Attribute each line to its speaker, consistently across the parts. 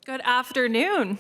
Speaker 1: Good afternoon.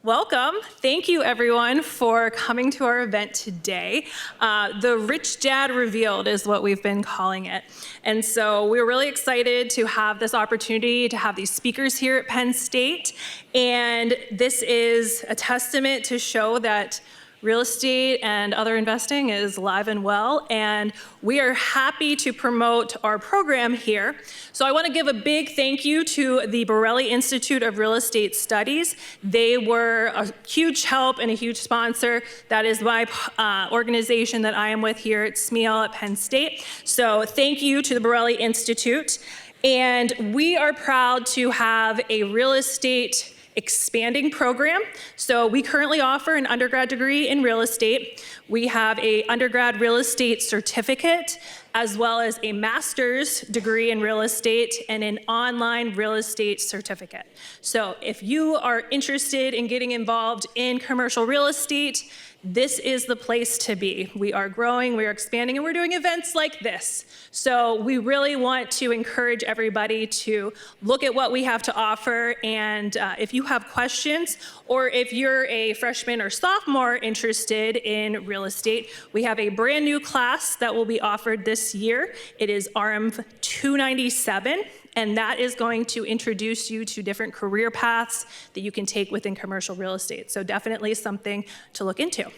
Speaker 1: Welcome. Thank you, everyone, for coming to our event today. The Rich Dad Revealed is what we've been calling it. And so we're really excited to have this opportunity to have these speakers here at Penn State. And this is a testament to show that real estate and other investing is alive and well, and we are happy to promote our program here. So I want to give a big thank you to the Borelli Institute of Real Estate Studies. They were a huge help and a huge sponsor. That is my organization that I am with here at SMEAL at Penn State. So thank you to the Borelli Institute. And we are proud to have a real estate expanding program. So we currently offer an undergrad degree in real estate. We have an undergrad real estate certificate, as well as a master's degree in real estate and an online real estate certificate. So if you are interested in getting involved in commercial real estate, this is the place to be. We are growing, we are expanding, and we're doing events like this. So we really want to encourage everybody to look at what we have to offer. And if you have questions, or if you're a freshman or sophomore interested in real estate, we have a brand new class that will be offered this year. It is RM 297. And that is going to introduce you to different career paths that you can take within commercial real estate. So definitely something to look into.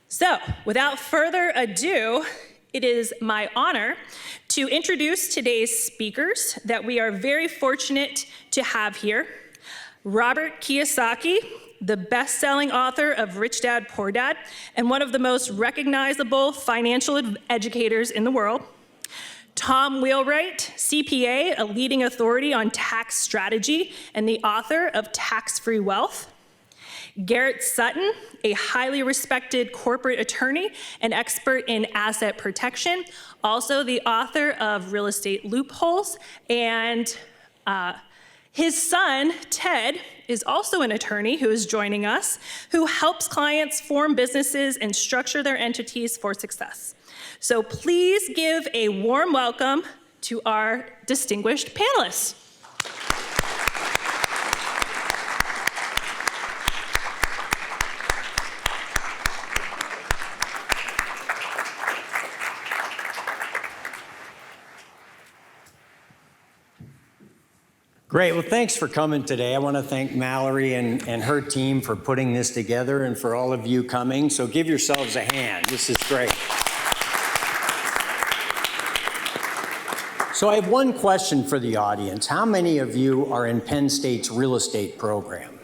Speaker 1: So without further ado, it is my honor to introduce today's speakers that we are very fortunate to have here. Robert Kiyosaki, the best-selling author of Rich Dad, Poor Dad, and one of the most recognizable financial educators in the world. Tom Wheelwright, CPA, a leading authority on tax strategy and the author of Tax-Free Wealth. Garrett Sutton, a highly respected corporate attorney and expert in asset protection, also the author of Real Estate Loopholes. And his son, Ted, is also an attorney who is joining us, who helps clients form businesses and structure their entities for success. So please give a warm welcome to our distinguished panelists.
Speaker 2: Great, well, thanks for coming today. I want to thank Mallory and her team for putting this together and for all of you coming. So give yourselves a hand, this is great. So I have one question for the audience. How many of you are in Penn State's real estate program?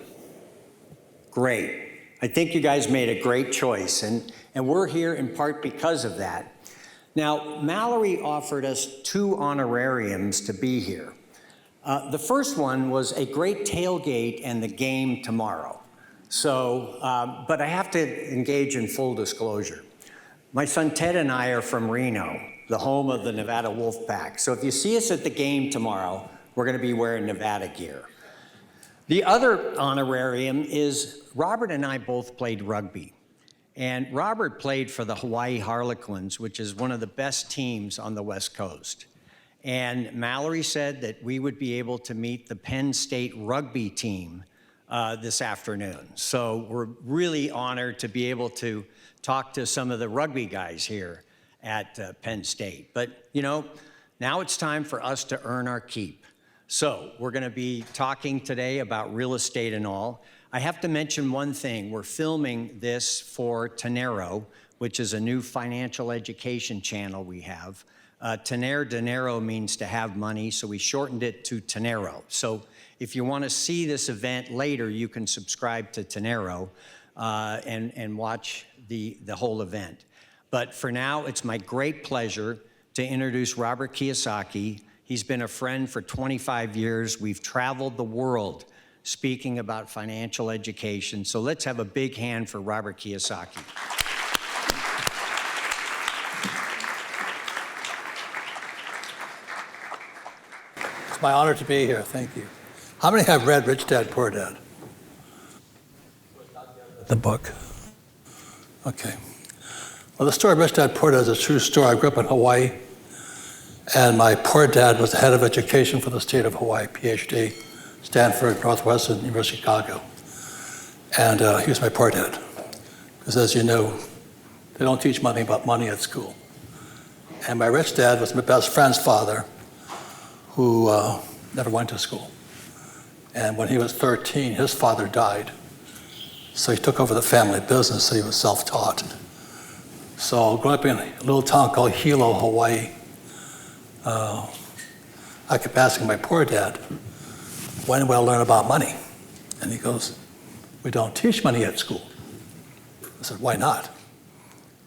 Speaker 2: Great. I think you guys made a great choice, and we're here in part because of that. Now, Mallory offered us 2 honorariums to be here. The first one was a great tailgate and the game tomorrow. So, but I have to engage in full disclosure. My son Ted and I are from Reno, the home of the Nevada Wolfpack. So if you see us at the game tomorrow, we're going to be wearing Nevada gear. The other honorarium is Robert and I both played rugby. And Robert played for the Hawaii Harlequins, which is one of the best teams on the West Coast. And Mallory said that we would be able to meet the Penn State rugby team this afternoon. So we're really honored to be able to talk to some of the rugby guys here at Penn State. But, you know, now it's time for us to earn our keep. So we're going to be talking today about real estate and all. I have to mention one thing. We're filming this for Tenero, which is a new financial education channel we have. Tenero means to have money, so we shortened it to Tenero. So if you want to see this event later, you can subscribe to Tenero and watch the whole event. But for now, it's my great pleasure to introduce Robert Kiyosaki. He's been a friend for 25 years. We've traveled the world speaking about financial education. So let's have a big hand for Robert Kiyosaki.
Speaker 3: It's my honor to be here, thank you. How many have read Rich Dad, Poor Dad? The book. Okay. Well, the story of Rich Dad, Poor Dad is a true story. I grew up in Hawaii, and my poor dad was the head of education for the state of Hawaii, PhD, Stanford, Northwestern, University of Chicago. And he was my part dad. Because as you know, they don't teach money about money at school. And my rich dad was my best friend's father, who never went to school. And when he was 13, his father died. So he took over the family business, so he was self-taught. So growing up in a little town called Hilo, Hawaii, I kept asking my poor dad, when will I learn about money? And he goes, we don't teach money at school. I said, why not?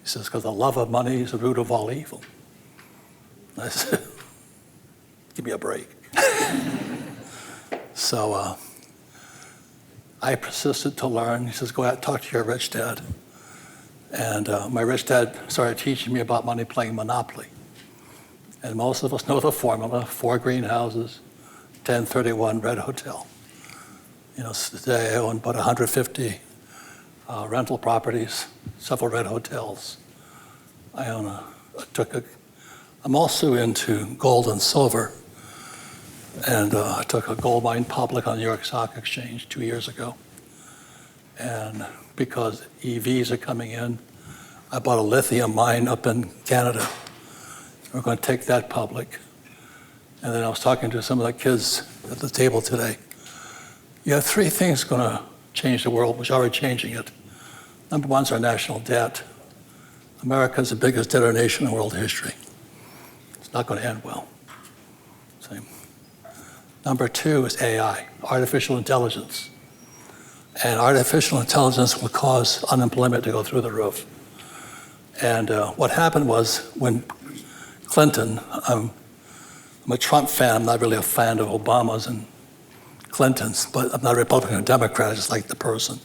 Speaker 3: He says, because the love of money is the root of all evil. I said, give me a break. So I persisted to learn. He says, go out and talk to your rich dad. And my rich dad started teaching me about money playing Monopoly. And most of us know the formula: 4 greenhouses, 1031 Red Hotel. You know, today I own about 150 rental properties, several red hotels. I'm also into gold and silver. And I took a gold mine public on the New York Stock Exchange 2 years ago. And because EVs are coming in, I bought a lithium mine up in Canada. We're going to take that public. And then I was talking to some of the kids at the table today. You have 3 things going to change the world, which are already changing it. Number 1 is our national debt. America is the biggest debtor nation in world history. It's not going to end well. Same. Number 2 is AI, artificial intelligence. And artificial intelligence will cause unemployment to go through the roof. And what happened was when Clinton, I'm a Trump fan, I'm not really a fan of Obama's and Clinton's, but I'm not a Republican or Democrat, I just like the person.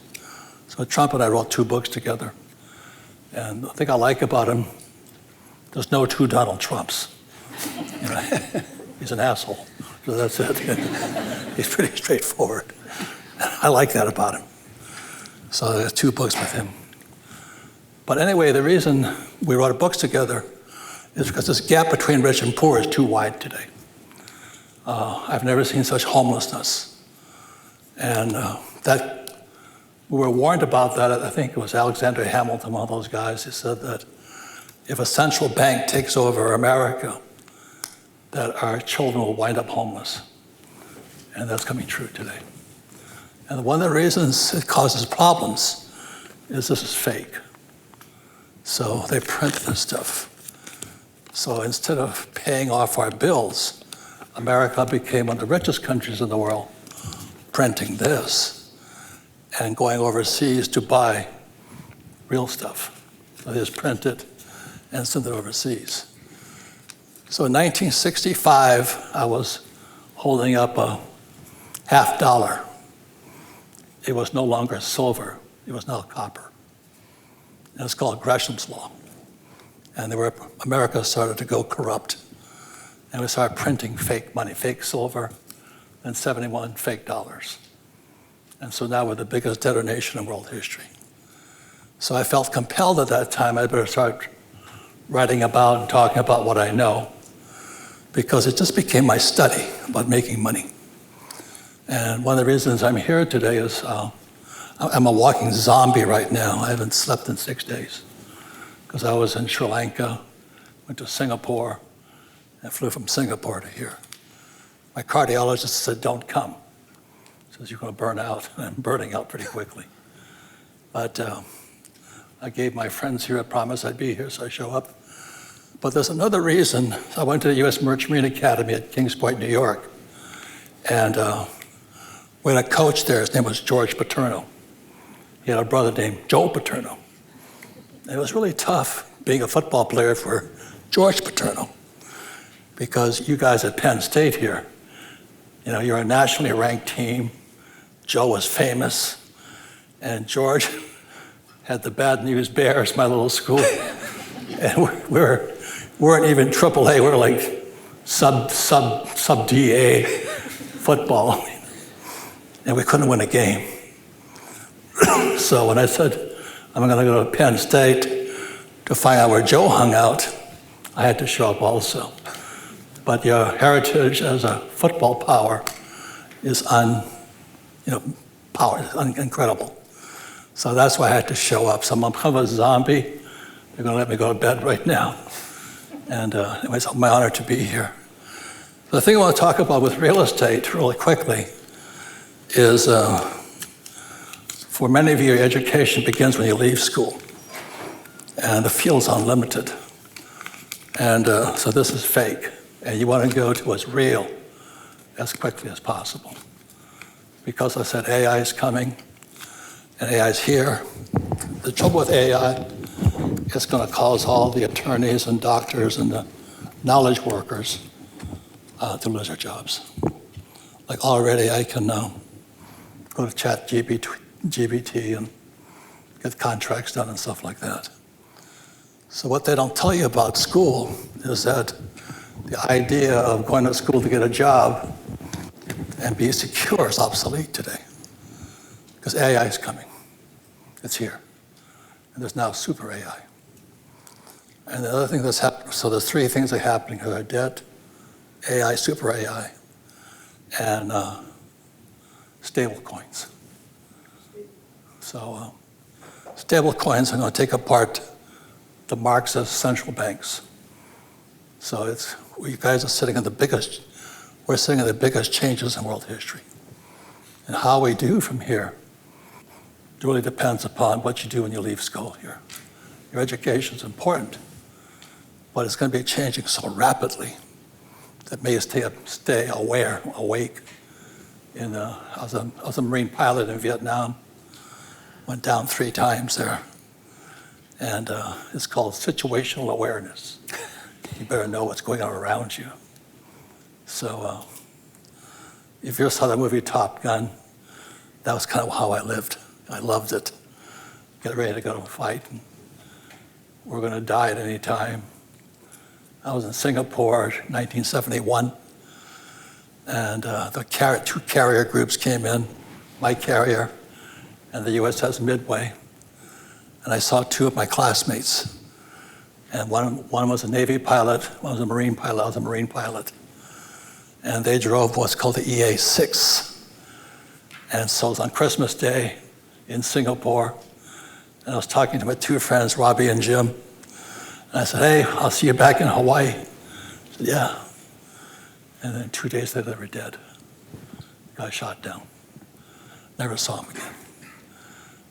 Speaker 3: So Trump and I wrote 2 books together. And the thing I like about him, there's no 2 Donald Trumps. You know, he's an asshole, so that's it. He's pretty straightforward. I like that about him. So there's 2 books with him. But anyway, the reason we wrote books together is because this gap between rich and poor is too wide today. I've never seen such homelessness. And we were warned about that. I think it was Alexander Hamilton, one of those guys, who said that if a central bank takes over America, that our children will wind up homeless. And that's coming true today. And one of the reasons it causes problems is this is fake. So they print this stuff. So instead of paying off our bills, America became one of the richest countries in the world, printing this and going overseas to buy real stuff. So they just print it and send it overseas. So in 1965, I was holding up a $50. It was no longer silver, it was now copper. And it's called Gresham's Law. And America started to go corrupt. And we started printing fake money, fake silver, and 71 fake dollars. And so now we're the biggest debtor nation in world history. So I felt compelled at that time, I better start writing about and talking about what I know, because it just became my study about making money. And one of the reasons I'm here today is I'm a walking zombie right now. I haven't slept in 6 days because I was in Sri Lanka, went to Singapore, and flew from Singapore to here. My cardiologist said, don't come. He says, you're going to burn out. And I'm burning out pretty quickly. But I gave my friends here a promise I'd be here, so I show up. But there's another reason. I went to the U.S. Merchant Marine Academy at Kings Point, New York. And we had a coach there. His name was George Paterno. He had a brother named Joe Paterno. And it was really tough being a football player for George Paterno, because you guys at Penn State here, you know, you're a nationally ranked team. Joe was famous, and George had the Bad News Bears, my little school. And we weren't even AAA, we were like sub DA football. And we couldn't win a game. So when I said, I'm going to go to Penn State to find out where Joe hung out, I had to show up also. But your heritage as a football power is incredible. So that's why I had to show up. So I'm kind of a zombie. They're going to let me go to bed right now. And anyways, it's my honor to be here. The thing I want to talk about with real estate really quickly is for many of you, your education begins when you leave school. And the field's unlimited. And so this is fake. And you want to go to what's real as quickly as possible. Because I said AI is coming, and AI is here. The trouble with AI, it's going to cause all the attorneys and doctors and the knowledge workers to lose their jobs. Like already I can go to ChatGPT and get contracts done and stuff like that. So what they don't tell you about school is that the idea of going to school to get a job and be secure is obsolete today. Because AI is coming. It's here. And there's now super AI. And the other thing that's happening, so there's three things that are happening here: debt, AI, super AI, and stable coins. So stable coins are going to take apart the Marxist central banks. So you guys are sitting in we're sitting in the biggest changes in world history. And how we do from here really depends upon what you do when you leave school here. Your education is important, but it's going to be changing so rapidly that may stay awake. I was a Marine pilot in Vietnam, went down 3 times there. And it's called situational awareness. You better know what's going on around you. So if you saw the movie Top Gun, that was kind of how I lived. I loved it. Get ready to go to a fight. And we're going to die at any time. I was in Singapore, 1971, and the 2 carrier groups came in, my carrier and the USS Midway. And I saw 2 of my classmates. And one was a Navy pilot, one was a Marine pilot, I was a Marine pilot. And they drove what's called the EA-6. And so it was on Christmas Day in Singapore. And I was talking to my 2 friends, Robbie and Jim. And I said, hey, I'll see you back in Hawaii. I said, yeah. And then 2 days later, they were dead. Got shot down. Never saw them again.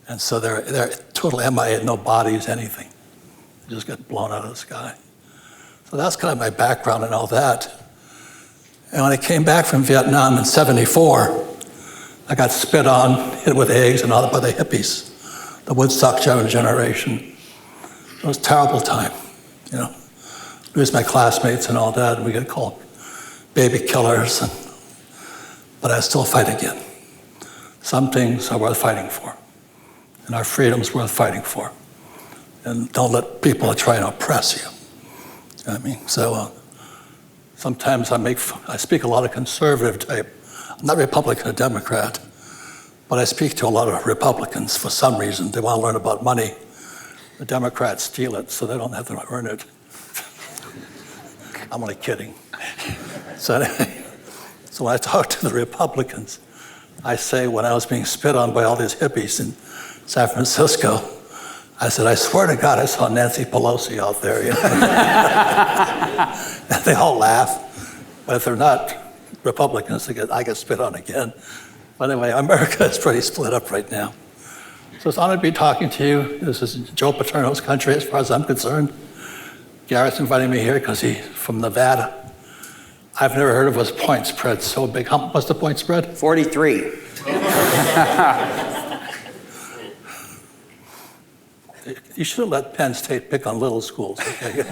Speaker 3: And so they're totally MIA, no bodies, anything. They just got blown out of the sky. So that's kind of my background and all that. And when I came back from Vietnam in '74, I got spit on, hit with eggs and all that by the hippies, the Woodstock generation. It was a terrible time, Lose my classmates and all that, and we get called baby killers. But I still fight again. Some things are worth fighting for. And our freedom's worth fighting for. And don't let people try and oppress you. You know what I mean? So sometimes I speak a lot of conservative type. I'm not Republican or Democrat, but I speak to a lot of Republicans for some reason. They want to learn about money. The Democrats steal it, so they don't have to earn it. I'm only kidding. So anyway, so when I talk to the Republicans, I say when I was being spit on by all these hippies in San Francisco, I said, I swear to God, I saw Nancy Pelosi out there. And they all laugh. But if they're not Republicans, I get spit on again. But anyway, America is pretty split up right now. So it's an honor to be talking to you. This is Joe Paterno's country as far as I'm concerned. Garrett's inviting me here because he's from Nevada. I've never heard of a point spread so big. What's the point spread?
Speaker 2: 43.
Speaker 3: You should have let Penn State pick on little schools. Okay?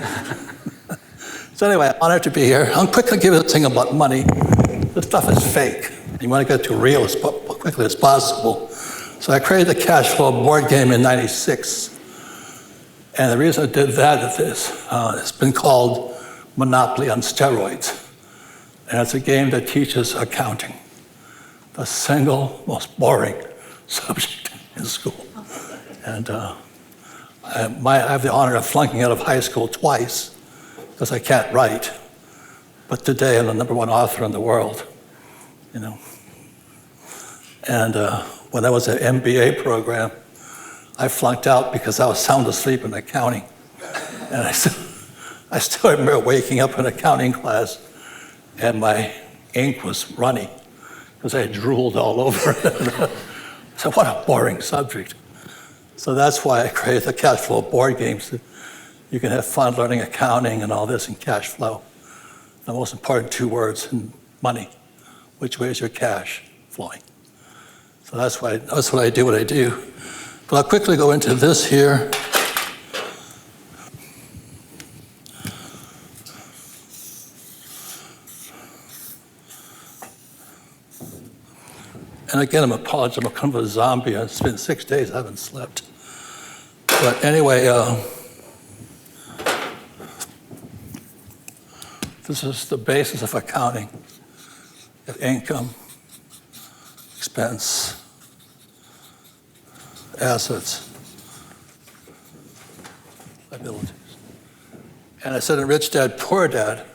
Speaker 3: So anyway, I'm honored to be here. I'll quickly give you a thing about money. This stuff is fake. You want to get to real as quickly as possible. So I created the Cashflow board game in '96. And the reason I did that is it's been called Monopoly on steroids. And it's a game that teaches accounting, the single most boring subject in school. And I have the honor of flunking out of high school twice because I can't write. But today I'm the #1 author in the world. And when I was at MBA program, I flunked out because I was sound asleep in accounting. And I still remember waking up in accounting class and my ink was runny because I had drooled all over it. So what a boring subject. So that's why I created the cash flow board games. You can have fun learning accounting and all this in cash flow. The most important two words in money. Which way is your cash flowing? So that's what I do what I do. But I'll quickly go into this here. And again, I'm apologizing, I'm kind of a zombie. It's been 6 days, I haven't slept. But anyway, this is the basis of accounting. You have income, expense, assets, liabilities. And I said in Rich Dad, Poor Dad,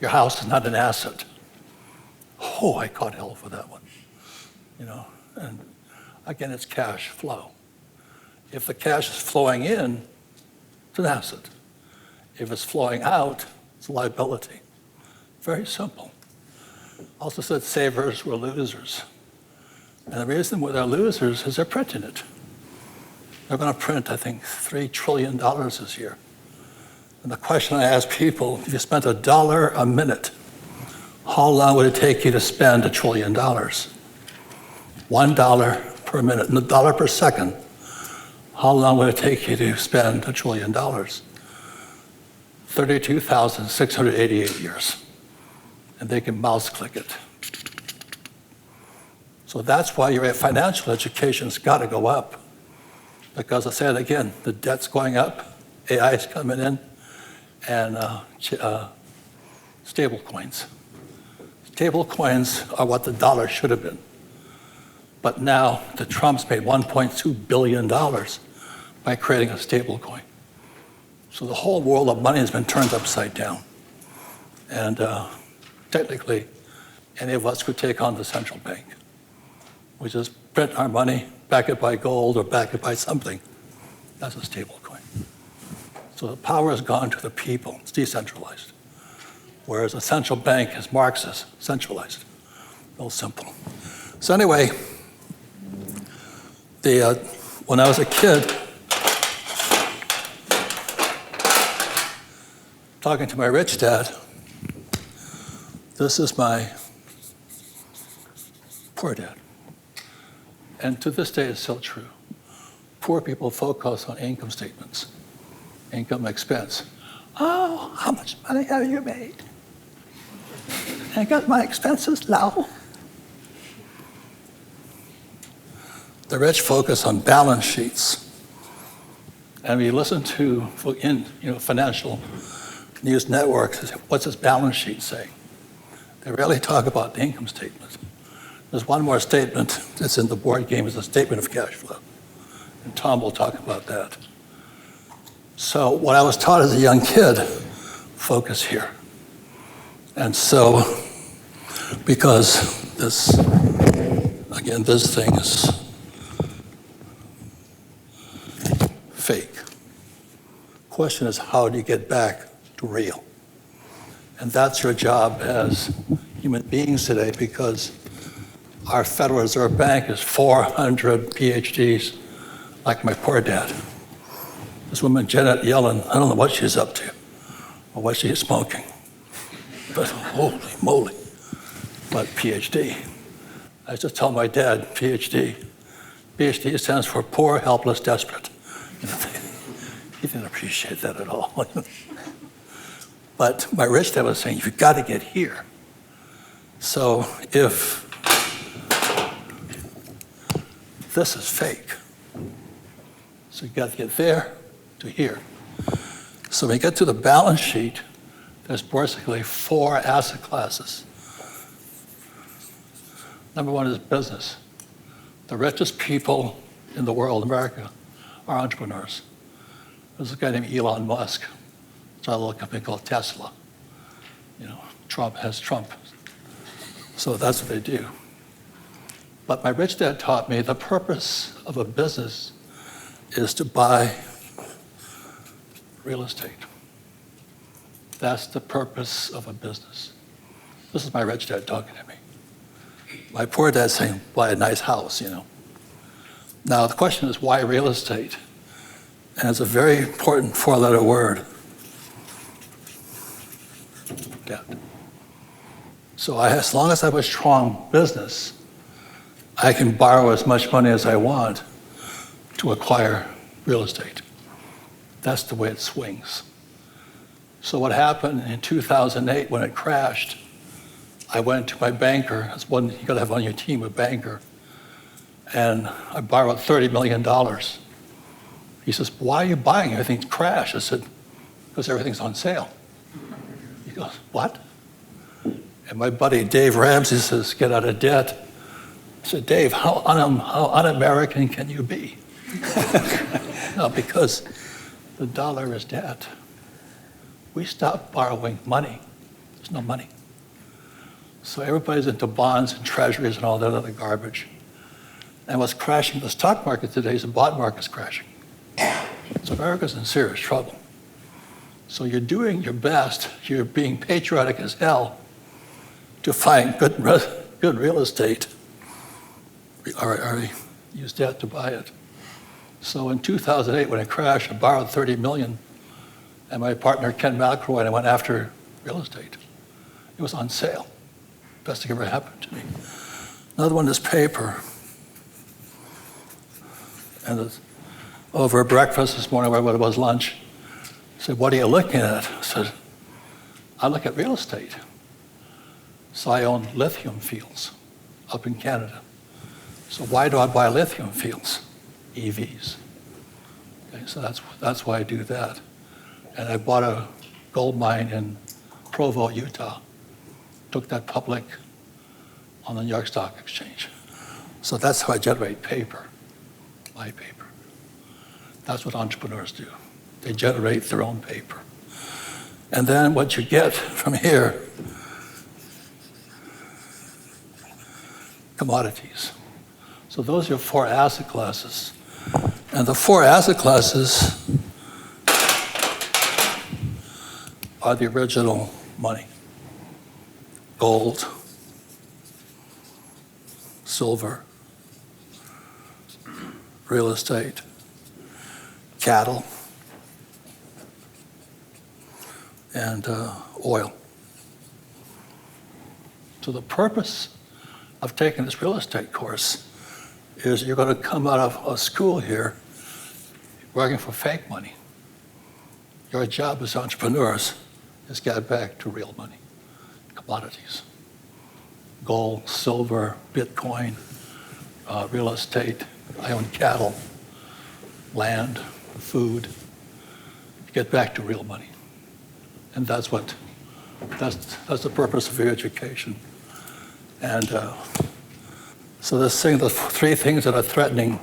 Speaker 3: your house is not an asset. Oh, I caught hell for that one. You know, and again, it's cash flow. If the cash is flowing in, it's an asset. If it's flowing out, it's a liability. Very simple. Also said savers were losers. And the reason why they're losers is they're printing it. They're going to print, I think, $3 trillion this year. And the question I ask people, if you spent $1 a minute, how long would it take you to spend $1 trillion? $1 per minute, and $1 per second. How long would it take you to spend $1 trillion? 32,688 years. And they can mouse click it. So that's why your financial education's got to go up. Because I said again, the debt's going up, AI is coming in, and stable coins. Stable coins are what the dollar should have been. But now the Trumps made $1.2 billion by creating a stable coin. So the whole world of money has been turned upside down. And technically, any of us could take on the central bank. We just print our money, back it by gold or back it by something. That's a stable coin. So the power has gone to the people. It's decentralized. Whereas a central bank is Marxist, centralized. Real simple. So anyway, when I was a kid, talking to my rich dad, this is my poor dad. And to this day, it's still true. Poor people focus on income statements, income expense. Oh, how much money have you made? I got my expenses low. The rich focus on balance sheets. And we listen to financial news networks, what's this balance sheet say? They rarely talk about the income statement. There's one more statement that's in the board game, is a statement of cash flow. And Tom will talk about that. So what I was taught as a young kid, focus here. And so, because this thing is fake. Question is, how do you get back to real? And that's your job as human beings today, because our Federal Reserve Bank is 400 PhDs, like my poor dad. This woman, Janet Yellen, I don't know what she's up to or what she's smoking, but holy moly, but PhD. I just tell my dad, PhD. PhD stands for poor, helpless, desperate. He didn't appreciate that at all. But my rich dad was saying, you've got to get here. So if this is fake, so you got to get there to here. So when you get to the balance sheet, there's basically 4 asset classes. Number 1 is business. The richest people in the world, America, are entrepreneurs. There's a guy named Elon Musk. It's a little company called Tesla. Trump has Trump. So that's what they do. But my rich dad taught me the purpose of a business is to buy real estate. That's the purpose of a business. This is my rich dad talking to me. My poor dad's saying, buy a nice house, you know. Now, the question is, why real estate? And it's a very important four-letter word. Debt. So as long as I have a strong business, I can borrow as much money as I want to acquire real estate. That's the way it swings. So what happened in 2008 when it crashed, I went to my banker. That's one you gotta have on your team, a banker. And I borrowed $30 million. He says, why are you buying? Everything's crashed. I said, because everything's on sale. He goes, what? And my buddy Dave Ramsey says, get out of debt. I said, Dave, how un-American can you be? No, because the dollar is debt. We stopped borrowing money. There's no money. So everybody's into bonds and treasuries and all that other garbage. And what's crashing the stock market today is the bond market's crashing. So America's in serious trouble. So you're doing your best. You're being patriotic as hell to find good real estate, or use debt to buy it. So in 2008, when it crashed, I borrowed $30 million, and my partner, Ken McElroy, and I went after real estate. It was on sale. Best thing ever happened to me. Another one is paper. And over breakfast this morning, whatever it was, lunch, I said, what are you looking at? I said, I look at real estate. So I own lithium fields up in Canada. So why do I buy lithium fields? EVs. Okay, so that's why I do that. And I bought a gold mine in Provo, Utah. Took that public on the New York Stock Exchange. So that's how I generate paper, my paper. That's what entrepreneurs do. They generate their own paper. And then what you get from here, commodities. So those are 4 asset classes. And the 4 asset classes are the original money. Gold, silver, real estate, cattle, and oil. So the purpose of taking this real estate course is you're going to come out of a school here working for fake money. Your job as entrepreneurs is get back to real money, commodities, gold, silver, Bitcoin, real estate. I own cattle, land, food. Get back to real money. And that's the purpose of your education. And so the 3 things that are threatening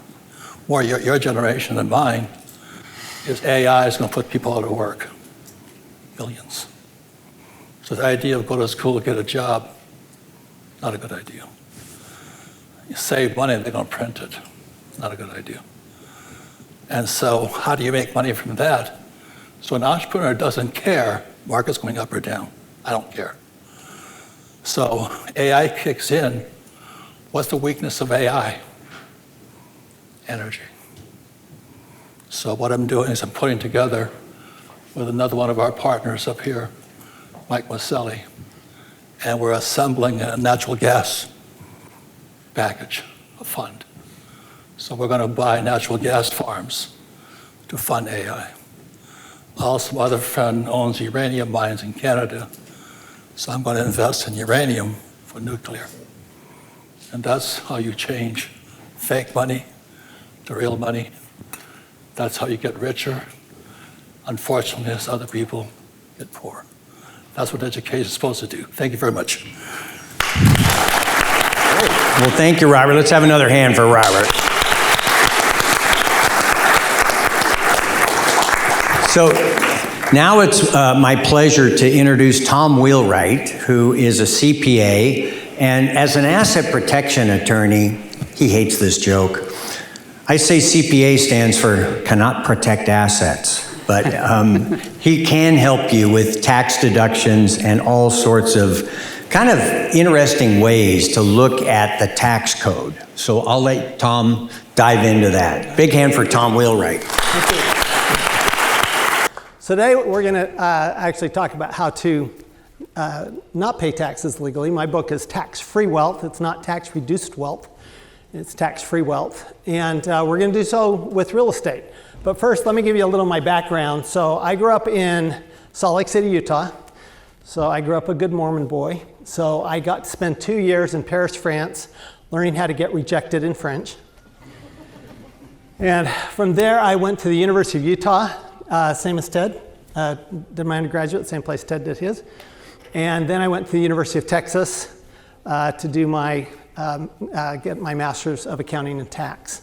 Speaker 3: more your generation than mine is AI is going to put people out of work, millions. So the idea of go to school, get a job, not a good idea. You save money, they're going to print it, not a good idea. And so how do you make money from that? So an entrepreneur doesn't care, market's going up or down. I don't care. So AI kicks in. What's the weakness of AI? Energy. So what I'm doing is I'm putting together with another one of our partners up here, Mike Maselli, and we're assembling a natural gas package, a fund. So we're going to buy natural gas farms to fund AI. Also, my other friend owns uranium mines in Canada, so I'm going to invest in uranium for nuclear. And that's how you change fake money to real money. That's how you get richer. Unfortunately, as other people get poor. That's what education is supposed to do. Thank you very much.
Speaker 2: Great. Well, thank you, Robert. Let's have another hand for Robert. So now it's my pleasure to introduce Tom Wheelwright, who is a CPA, and as an asset protection attorney, he hates this joke. I say CPA stands for cannot protect assets, but he can help you with tax deductions and all sorts of kind of interesting ways to look at the tax code. So I'll let Tom dive into that. Big hand for Tom Wheelwright.
Speaker 4: So today we're going to actually talk about how to not pay taxes legally. My book is Tax-Free Wealth. It's not tax-reduced wealth. It's tax-free wealth. And we're going to do so with real estate. But first, let me give you a little of my background. So I grew up in Salt Lake City, Utah. So I grew up a good Mormon boy. So I got to spend 2 years in Paris, France, learning how to get rejected in French. And from there, I went to the University of Utah, same as Ted. Did my undergraduate, same place Ted did his. And then I went to the University of Texas to do my get my master's of accounting and tax.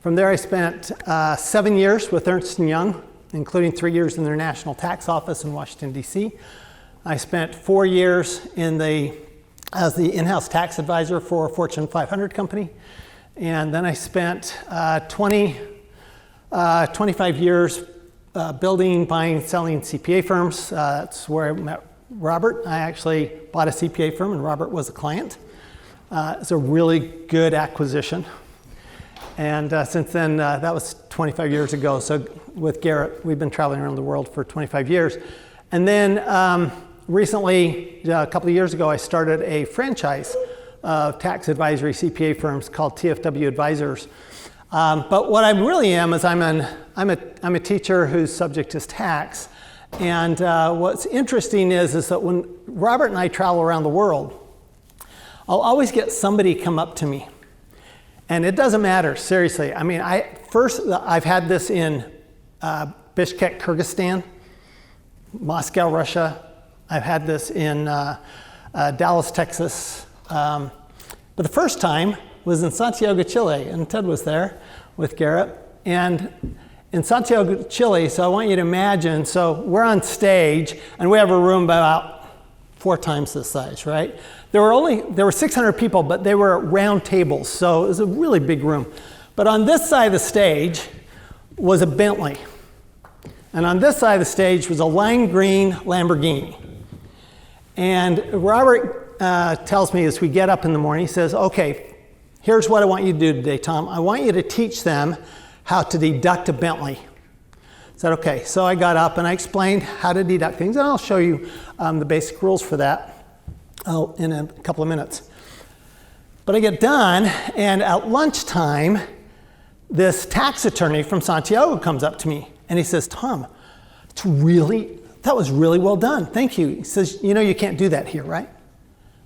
Speaker 4: From there, I spent 7 years with Ernst & Young, including 3 years in their national tax office in Washington, D.C. I spent 4 years as the in-house tax advisor for a Fortune 500 company. And then I spent 25 years building, buying, selling CPA firms. That's where I met Robert. I actually bought a CPA firm, and Robert was a client. It's a really good acquisition. And since then, that was 25 years ago. So with Garrett, we've been traveling around the world for 25 years. And then recently, a couple of years ago, I started a franchise of tax advisory CPA firms called TFW Advisors. But what I really am is I'm a teacher whose subject is tax. And what's interesting is that when Robert and I travel around the world, I'll always get somebody come up to me. And it doesn't matter, seriously. I mean, I've had this in Bishkek, Kyrgyzstan, Moscow, Russia. I've had this in Dallas, Texas. But the first time was in Santiago, Chile, and Ted was there with Garrett. And in Santiago, Chile, so I want you to imagine, so we're on stage, and we have a room about 4 times this size, right? There were 600 people, but they were round tables, so it was a really big room. But on this side of the stage was a Bentley. And on this side of the stage was a lime green Lamborghini. And Robert tells me as we get up in the morning, he says, okay, here's what I want you to do today, Tom. I want you to teach them how to deduct a Bentley. I said, okay. So I got up and I explained how to deduct things, and I'll show you the basic rules for that in a couple of minutes. But I get done, and at lunchtime, this tax attorney from Santiago comes up to me, and he says, Tom, that was really well done. Thank you. He says, you know you can't do that here, right?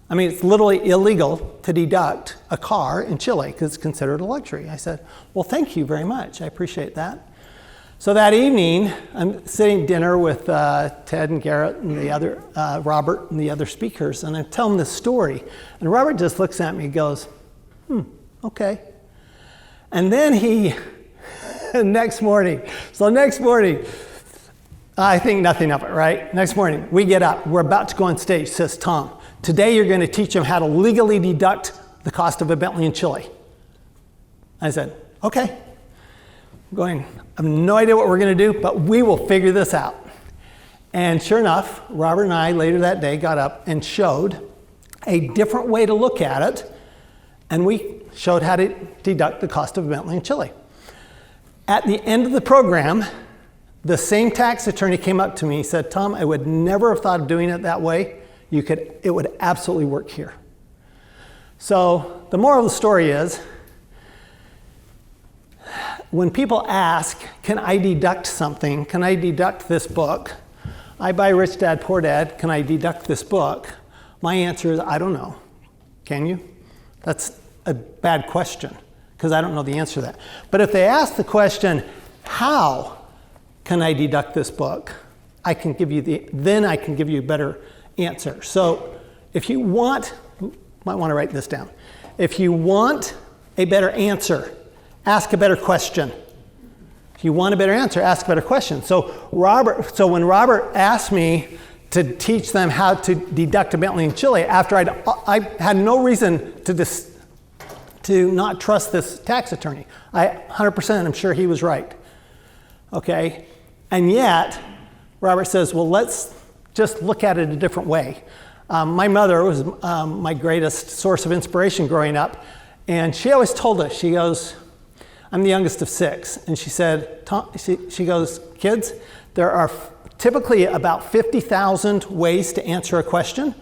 Speaker 4: I mean, it's literally illegal to deduct a car in Chile because it's considered a luxury. I said, well, thank you very much. I appreciate that. So that evening, I'm sitting dinner with Ted and Garrett and the other, Robert and the other speakers, and I tell them this story. And Robert just looks at me and goes, okay. And then next morning, I think nothing of it, right? Next morning, we get up, we're about to go on stage, says Tom, today you're going to teach them how to legally deduct the cost of a Bentley in Chile. I said, okay. I have no idea what we're going to do, but we will figure this out. And sure enough, Robert and I later that day got up and showed a different way to look at it, and we showed how to deduct the cost of a Bentley in Chile. At the end of the program, the same tax attorney came up to me and said, Tom, I would never have thought of doing it that way. It would absolutely work here. So the moral of the story is, when people ask, can I deduct something? Can I deduct this book? I buy Rich Dad, Poor Dad. Can I deduct this book? My answer is, I don't know. Can you? That's a bad question because I don't know the answer to that. But if they ask the question, how can I deduct this book? I can give you a better answer. So if you might want to write this down. If you want a better answer, ask a better question. If you want a better answer, ask a better question. So when Robert asked me to teach them how to deduct a Bentley in Chile, after I had no reason to to not trust this tax attorney. 100% I'm sure he was right. Okay? And yet, Robert says, well, let's just look at it a different way. My mother was my greatest source of inspiration growing up, and she always told us, she goes, I'm the youngest of 6, and she said, she goes, kids, there are typically about 50,000 ways to answer a question,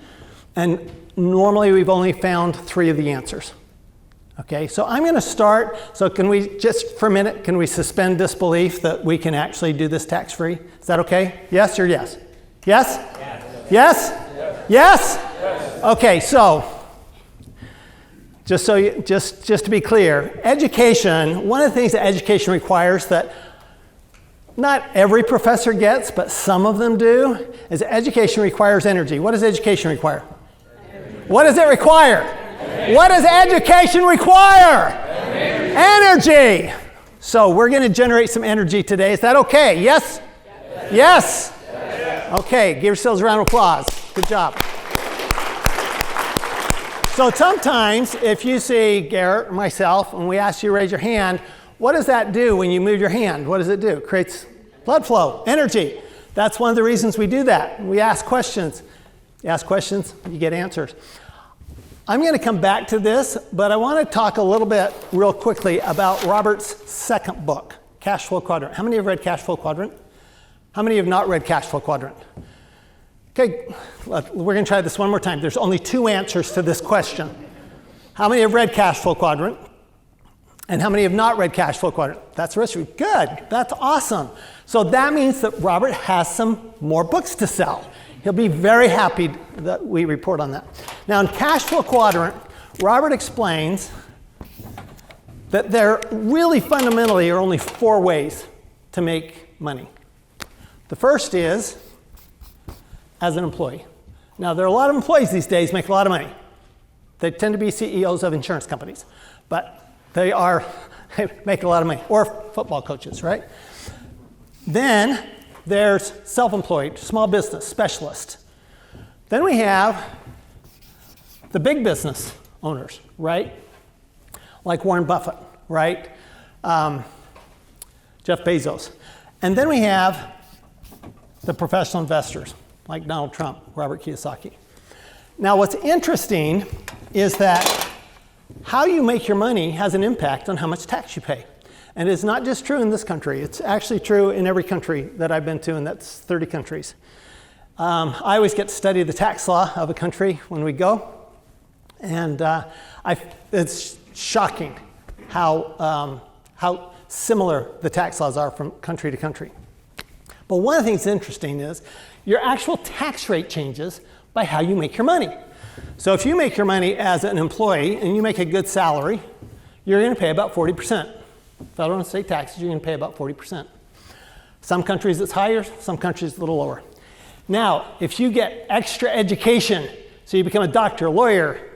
Speaker 4: and normally we've only found 3 of the answers. Okay, so I'm going to start, so can we just for a minute, can we suspend disbelief that we can actually do this tax-free? Is that okay? Yes or yes? Yes? Yes? Yes? Yes? Yes? Okay, so just to be clear, education, one of the things that education requires that not every professor gets, but some of them do, is education requires energy. What does education require? Energy. What does it require? Energy. What does education require? Energy. So we're going to generate some energy today. Is that okay? Yes? Yes? Yes? Okay, give yourselves a round of applause. Good job. So sometimes if you see Garrett or myself and we ask you to raise your hand, what does that do when you move your hand? What does it do? It creates blood flow, energy. That's one of the reasons we do that. We ask questions. You ask questions, you get answers. I'm going to come back to this, but I want to talk a little bit real quickly about Robert's second book, Cash Flow Quadrant. How many have read Cash Flow Quadrant? How many have not read Cash Flow Quadrant? Okay, we're going to try this one more time. There's only 2 answers to this question. How many have read Cash Flow Quadrant? And how many have not read Cash Flow Quadrant? That's the rest of you. Good. That's awesome. So that means that Robert has some more books to sell. He'll be very happy that we report on that. Now, in Cash Flow Quadrant, Robert explains that there really fundamentally are only 4 ways to make money. The first is as an employee. Now, there are a lot of employees these days make a lot of money. They tend to be CEOs of insurance companies, but they make a lot of money, or football coaches, right? Then there's self-employed, small business, specialist. Then we have the big business owners, right? Like Warren Buffett, right? Jeff Bezos. And then we have the professional investors, like Donald Trump, Robert Kiyosaki. Now, what's interesting is that how you make your money has an impact on how much tax you pay. And it's not just true in this country. It's actually true in every country that I've been to, and that's 30 countries. I always get to study the tax law of a country when we go. And it's shocking how similar the tax laws are from country to country. But one of the things that's interesting is your actual tax rate changes by how you make your money. So if you make your money as an employee and you make a good salary, you're going to pay about 40%. Federal and state taxes, you're going to pay about 40%. Some countries it's higher, some countries it's a little lower. Now, if you get extra education, so you become a doctor, a lawyer,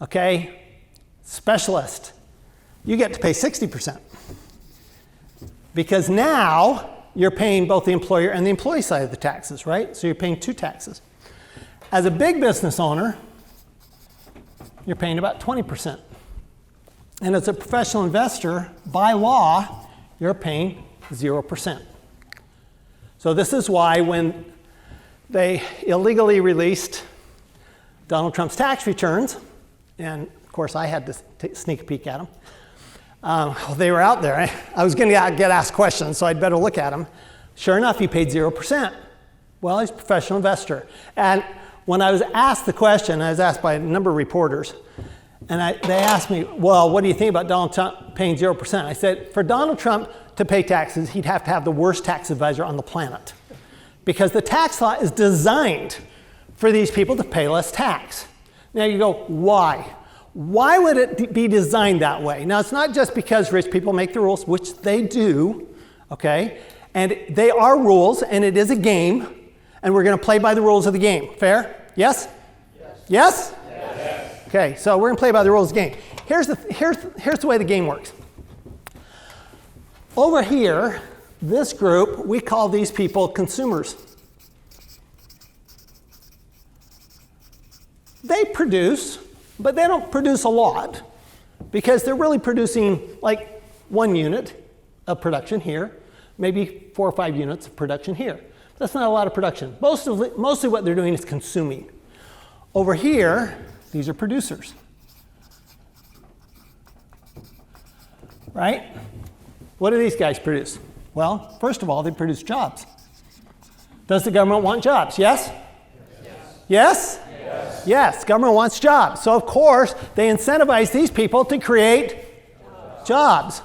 Speaker 4: okay, specialist, you get to pay 60%. Because now you're paying both the employer and the employee side of the taxes, right? So you're paying 2 taxes. As a big business owner, you're paying about 20%. And as a professional investor, by law, you're paying 0%. So this is why when they illegally released Donald Trump's tax returns, and of course I had to sneak a peek at them, they were out there. I was going to get asked questions, so I'd better look at them. Sure enough, he paid 0%. Well, he's a professional investor. And when I was asked the question, I was asked by a number of reporters, and they asked me, well, what do you think about Donald Trump paying 0%? I said, for Donald Trump to pay taxes, he'd have to have the worst tax advisor on the planet. Because the tax law is designed for these people to pay less tax. Now you go, why? Why would it be designed that way? Now, it's not just because rich people make the rules, which they do, okay? And they are rules, and it is a game, and we're going to play by the rules of the game. Fair? Yes? Yes? Yes? Okay, so we're going to play by the rules of the game. Here's the way the game works. Over here, this group, we call these people consumers. They produce, but they don't produce a lot. because they're really producing like 1 unit of production here, maybe 4 or 5 units of production here. That's not a lot of production. Mostly what they're doing is consuming. Over here, these are producers. Right? What do these guys produce? Well, first of all, they produce jobs. Does the government want jobs? Yes? Yes? Yes. Yes, government wants jobs. So of course, they incentivize these people to create jobs.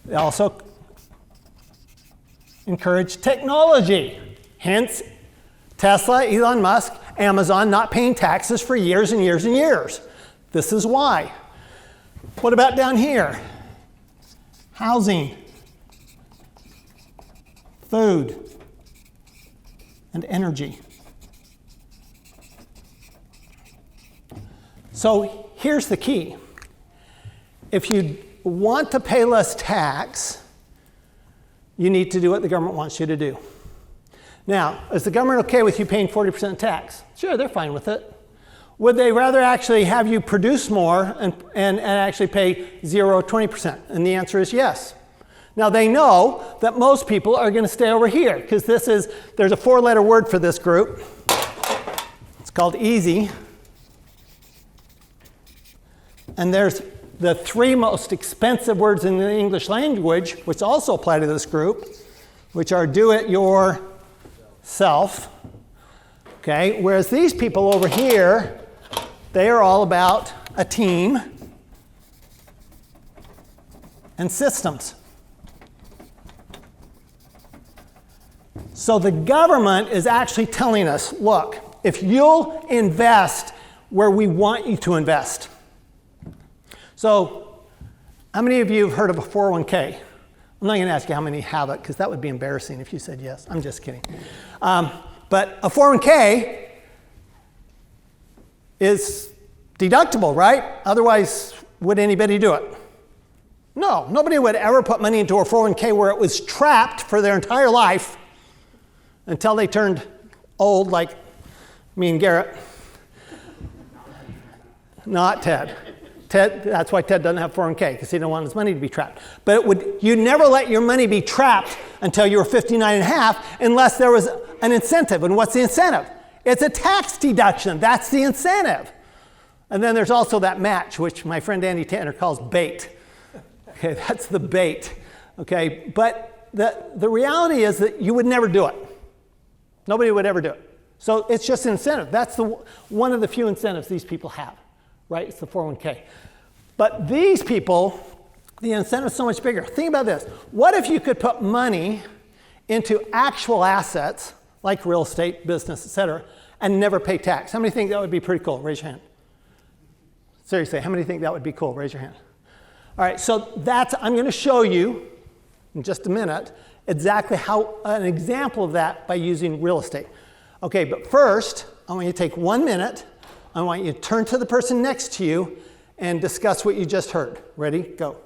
Speaker 4: They also encourage technology. Hence, Tesla, Elon Musk, Amazon not paying taxes for years and years and years. This is why. What about down here? Housing, food, and energy. So here's the key. If you want to pay less tax, you need to do what the government wants you to do. Now, is the government okay with you paying 40% tax? Sure, they're fine with it. Would they rather actually have you produce more and actually pay 0 or 20%? And the answer is yes. Now, they know that most people are going to stay over here because there's a 4-letter word for this group. It's called easy. And there's the 3 most expensive words in the English language, which also apply to this group, which are do it yourself. Okay, whereas these people over here, they are all about a team and systems. So the government is actually telling us, look, if you'll invest where we want you to invest. So how many of you have heard of a 401k? I'm not going to ask you how many have it, because that would be embarrassing if you said yes. I'm just kidding. But a 401k is deductible, right? Otherwise, would anybody do it? No, nobody would ever put money into a 401k where it was trapped for their entire life until they turned old, like me and Garrett. Not Ted. That's why Ted doesn't have 401k, because he didn't want his money to be trapped. But you'd never let your money be trapped until you were 59 and a half unless there was an incentive. And what's the incentive? It's a tax deduction. That's the incentive. And then there's also that match, which my friend Andy Tanner calls bait. Okay, that's the bait. Okay, but the reality is that you would never do it. Nobody would ever do it. So it's just an incentive. That's one of the few incentives these people have, right? It's the 401k. But these people, the incentive is so much bigger. Think about this. What if you could put money into actual assets, like real estate, business, et cetera, and never pay tax? How many think that would be pretty cool? Raise your hand. Seriously, how many think that would be cool? Raise your hand. All right, so I'm going to show you in just a minute exactly how an example of that by using real estate. Okay, but first, I want you to take 1 minute. I want you to turn to the person next to you and discuss what you just heard. Ready? Go.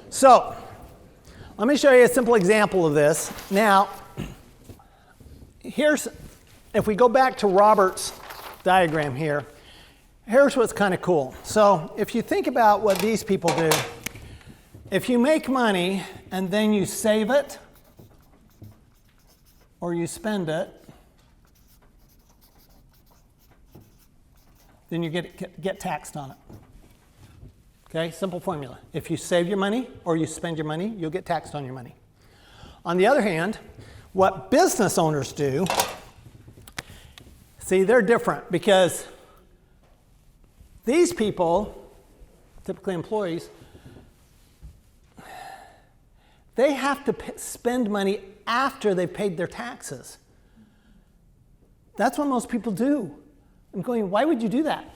Speaker 4: So, let me show you a simple example of this. Now, if we go back to Robert's diagram here, here's what's kind of cool. So, if you think about what these people do, if you make money and then you save it or you spend it, then you get taxed on it. Okay, simple formula. If you save your money or you spend your money, you'll get taxed on your money. On the other hand, what business owners do, see, they're different because these people, typically employees, they have to spend money after they've paid their taxes. That's what most people do. I'm going, why would you do that?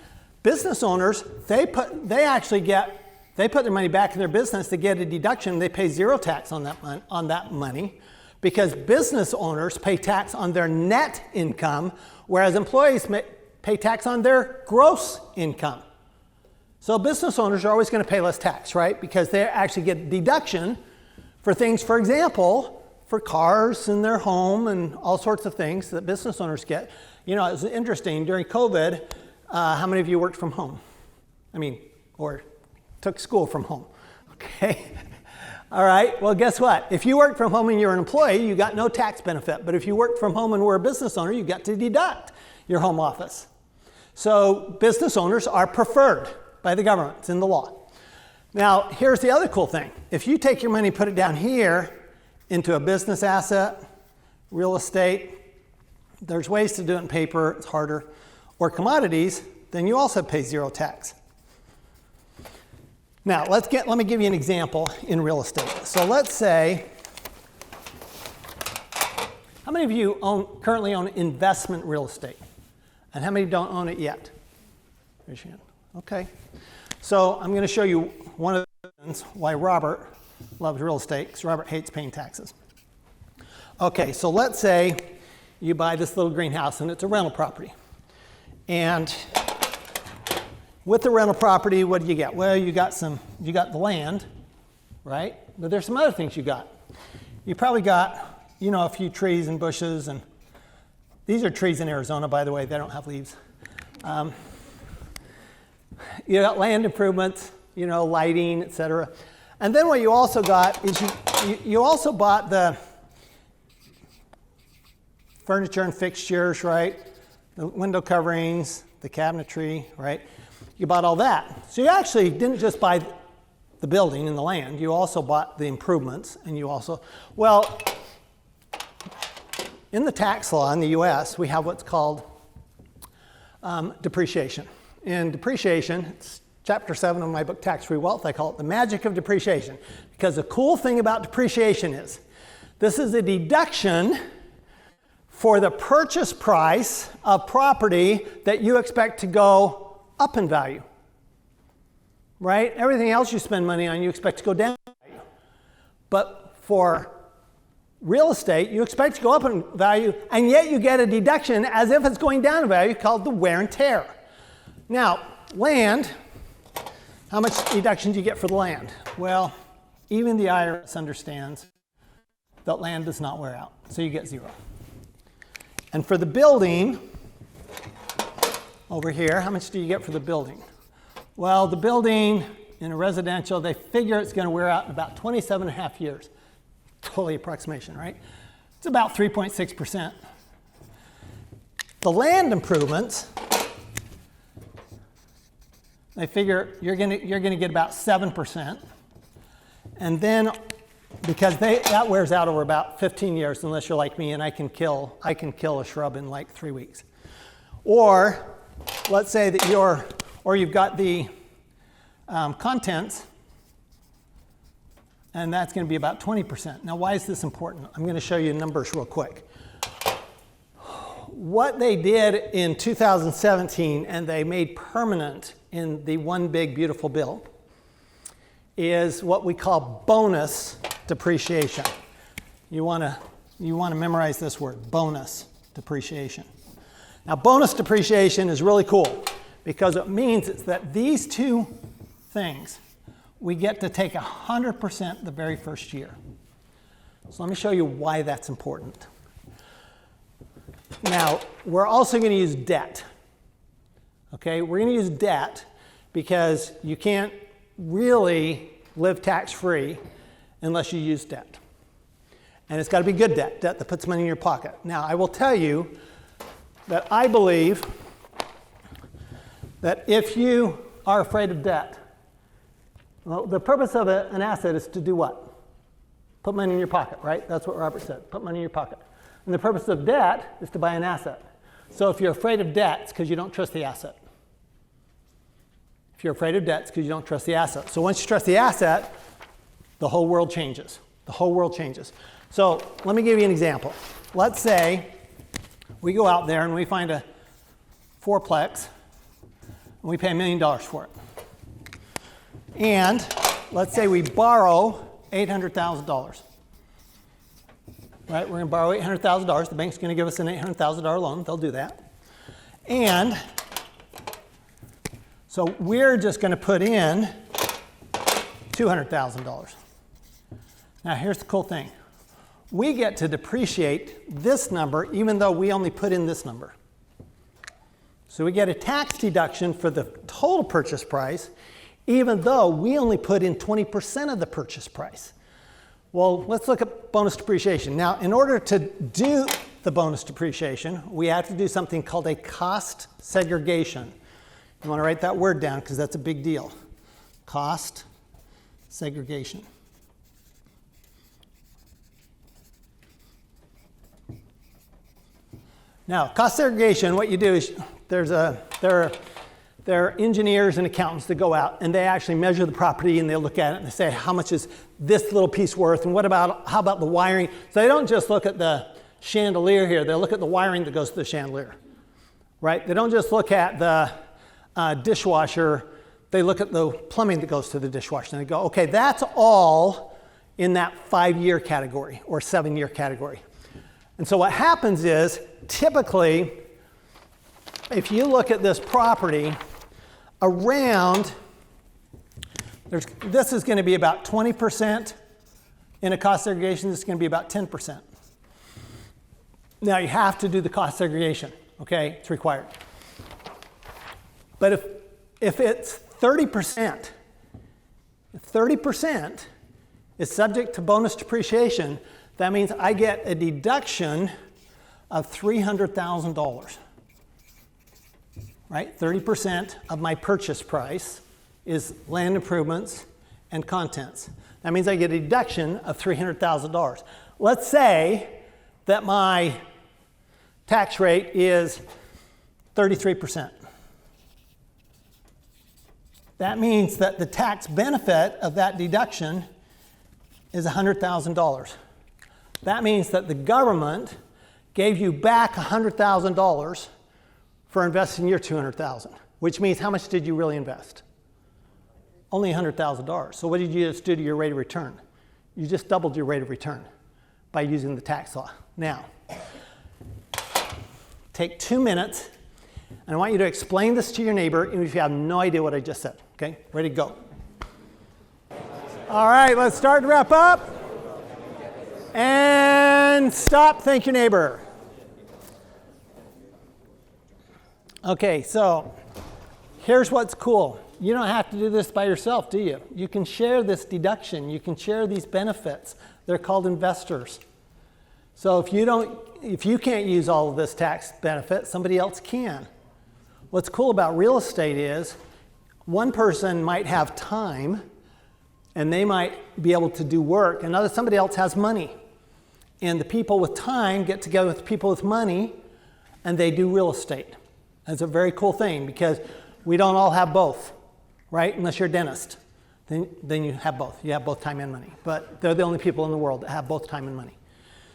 Speaker 4: Business owners, they put their money back in their business to get a deduction. They pay 0 tax on that money because business owners pay tax on their net income, whereas employees pay tax on their gross income. So business owners are always going to pay less tax, right? Because they actually get deduction for things, for example, for cars in their home and all sorts of things that business owners get. You know, it was interesting, during COVID, how many of you worked from home? I mean, or took school from home. Okay? All right, well, guess what? If you worked from home and you're an employee, you got no tax benefit. But if you worked from home and were a business owner, you got to deduct your home office. So business owners are preferred by the government. It's in the law. Now, here's the other cool thing. If you take your money, put it down here into a business asset, real estate, there's ways to do it in paper, it's harder, or commodities, then you also pay zero tax. Now, let me give you an example in real estate. So let's say, how many of you currently own investment real estate? And how many don't own it yet? Raise your hand. Okay. So I'm going to show you one of the reasons why Robert loves real estate, because Robert hates paying taxes. Okay, so let's say you buy this little greenhouse and it's a rental property. And with the rental property, what do you get? Well, you got the land, right? But there's some other things you got. You probably got, a few trees and bushes, and these are trees in Arizona, by the way, they don't have leaves. You got land improvements, lighting, etc. And then what you also got is you also bought the furniture and fixtures, right? The window coverings, the cabinetry, right? You bought all that. So you actually didn't just buy the building and the land, you also bought the improvements, and you also, well, in the tax law in the US, we have what's called depreciation. In depreciation, it's chapter 7 of my book, Tax-Free Wealth, I call it the magic of depreciation. Because the cool thing about depreciation is, this is a deduction for the purchase price of property that you expect to go up in value. Right? Everything else you spend money on, you expect to go down in value. But for real estate, you expect to go up in value, and yet you get a deduction as if it's going down in value called the wear and tear. Now, land, how much deduction do you get for the land? Well, even the IRS understands that land does not wear out, so you get zero. And for the building, over here, how much do you get for the building? Well, the building in a residential, they figure it's going to wear out in about 27 and a half years. Totally approximation, right? It's about 3.6%. The land improvements, they figure you're going to get about 7%. And then, because that wears out over about 15 years, unless you're like me and I can kill a shrub in like 3 weeks. Or let's say that you've got the contents, and that's going to be about 20%. Now, why is this important? I'm going to show you numbers real quick. What they did in 2017, and they made permanent in the One Big Beautiful Bill, is what we call bonus depreciation. You want to memorize this word, bonus depreciation. Now, bonus depreciation is really cool because it means it's that these two things, we get to take 100% the very first year. So let me show you why that's important. Now, we're also going to use debt. Okay, we're going to use debt because you can't really live tax-free unless you use debt. And it's got to be good debt, debt that puts money in your pocket. Now, I will tell you that I believe that if you are afraid of debt, well, the purpose of an asset is to do what? Put money in your pocket, right? That's what Robert said, put money in your pocket. And the purpose of debt is to buy an asset. So if you're afraid of debt, it's because you don't trust the asset. If you're afraid of debt, it's because you don't trust the asset. So once you trust the asset, the whole world changes. The whole world changes. So let me give you an example. Let's say we go out there and we find a fourplex, and we pay $1 million for it. And let's say we borrow $800,000. Right, we're going to borrow $800,000. The bank's going to give us an $800,000 loan. They'll do that. And so we're just going to put in $200,000. Now, here's the cool thing. We get to depreciate this number even though we only put in this number. So we get a tax deduction for the total purchase price, even though we only put in 20% of the purchase price. Well, let's look at bonus depreciation. Now, in order to do the bonus depreciation, we have to do something called a cost segregation. You want to write that word down because that's a big deal. Cost segregation. Now, cost segregation, what you do is there are engineers and accountants that go out and they actually measure the property and they look at it and they say, how much is this little piece worth and how about the wiring? So they don't just look at the chandelier here, they look at the wiring that goes to the chandelier, right? They don't just look at the dishwasher, they look at the plumbing that goes to the dishwasher and they go, okay, that's all in that 5-year category or 7-year category. And so what happens is, typically, if you look at this property, this is going to be about 20% in a cost segregation, this is going to be about 10%. Now you have to do the cost segregation, okay? It's required. But if it's 30%, if 30% is subject to bonus depreciation, that means I get a deduction of $300,000, right? 30% of my purchase price is land improvements and contents. That means I get a deduction of $300,000. Let's say that my tax rate is 33%. That means that the tax benefit of that deduction is $100,000. That means that the government gave you back $100,000 for investing your $200,000, which means how much did you really invest? Only $100,000. So what did you just do to your rate of return? You just doubled your rate of return by using the tax law. Now, take 2 minutes, and I want you to explain this to your neighbor, even if you have no idea what I just said. Okay, ready to go. All right, let's start to wrap up. And stop, thank your neighbor. Okay, so here's what's cool. You don't have to do this by yourself, do you? You can share this deduction. You can share these benefits. They're called investors. So if you can't use all of this tax benefit, somebody else can. What's cool about real estate is one person might have time and they might be able to do work, and somebody else has money. And the people with time get together with the people with money and they do real estate. That's a very cool thing because we don't all have both, right? Unless you're a dentist. Then you have both. You have both time and money. But they're the only people in the world that have both time and money.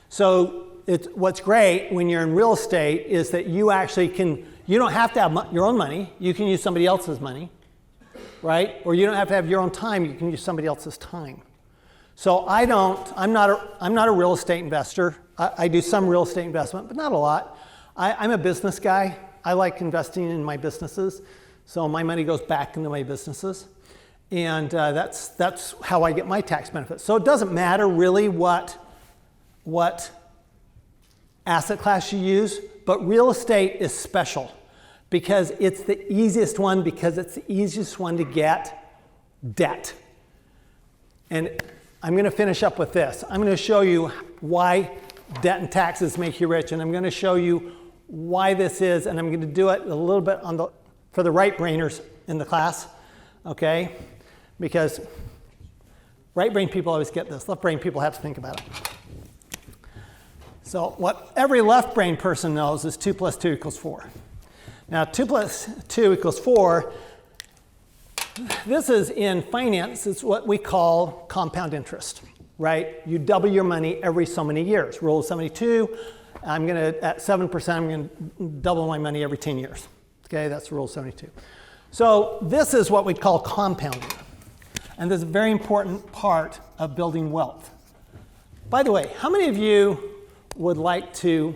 Speaker 4: So what's great when you're in real estate is that you don't have to have your own money. You can use somebody else's money, right? Or you don't have to have your own time. You can use somebody else's time. So I'm not a real estate investor. I do some real estate investment, but not a lot. I'm a business guy. I like investing in my businesses. So my money goes back into my businesses. And that's how I get my tax benefits. So it doesn't matter really what asset class you use, but real estate is special because it's the easiest one to get debt. And I'm going to finish up with this. I'm going to show you why debt and taxes make you rich, and I'm going to show you why this is, and I'm going to do it a little bit for the right-brainers in the class, okay? Because right-brain people always get this. Left-brain people have to think about it. So what every left-brain person knows is 2 + 2 = 4. Now 2 + 2 = 4. This is in finance, it's what we call compound interest, right? You double your money every so many years. Rule of 72, at 7%, I'm going to double my money every 10 years. Okay, that's rule of 72. So this is what we call compounding. And this is a very important part of building wealth. By the way, how many of you would like to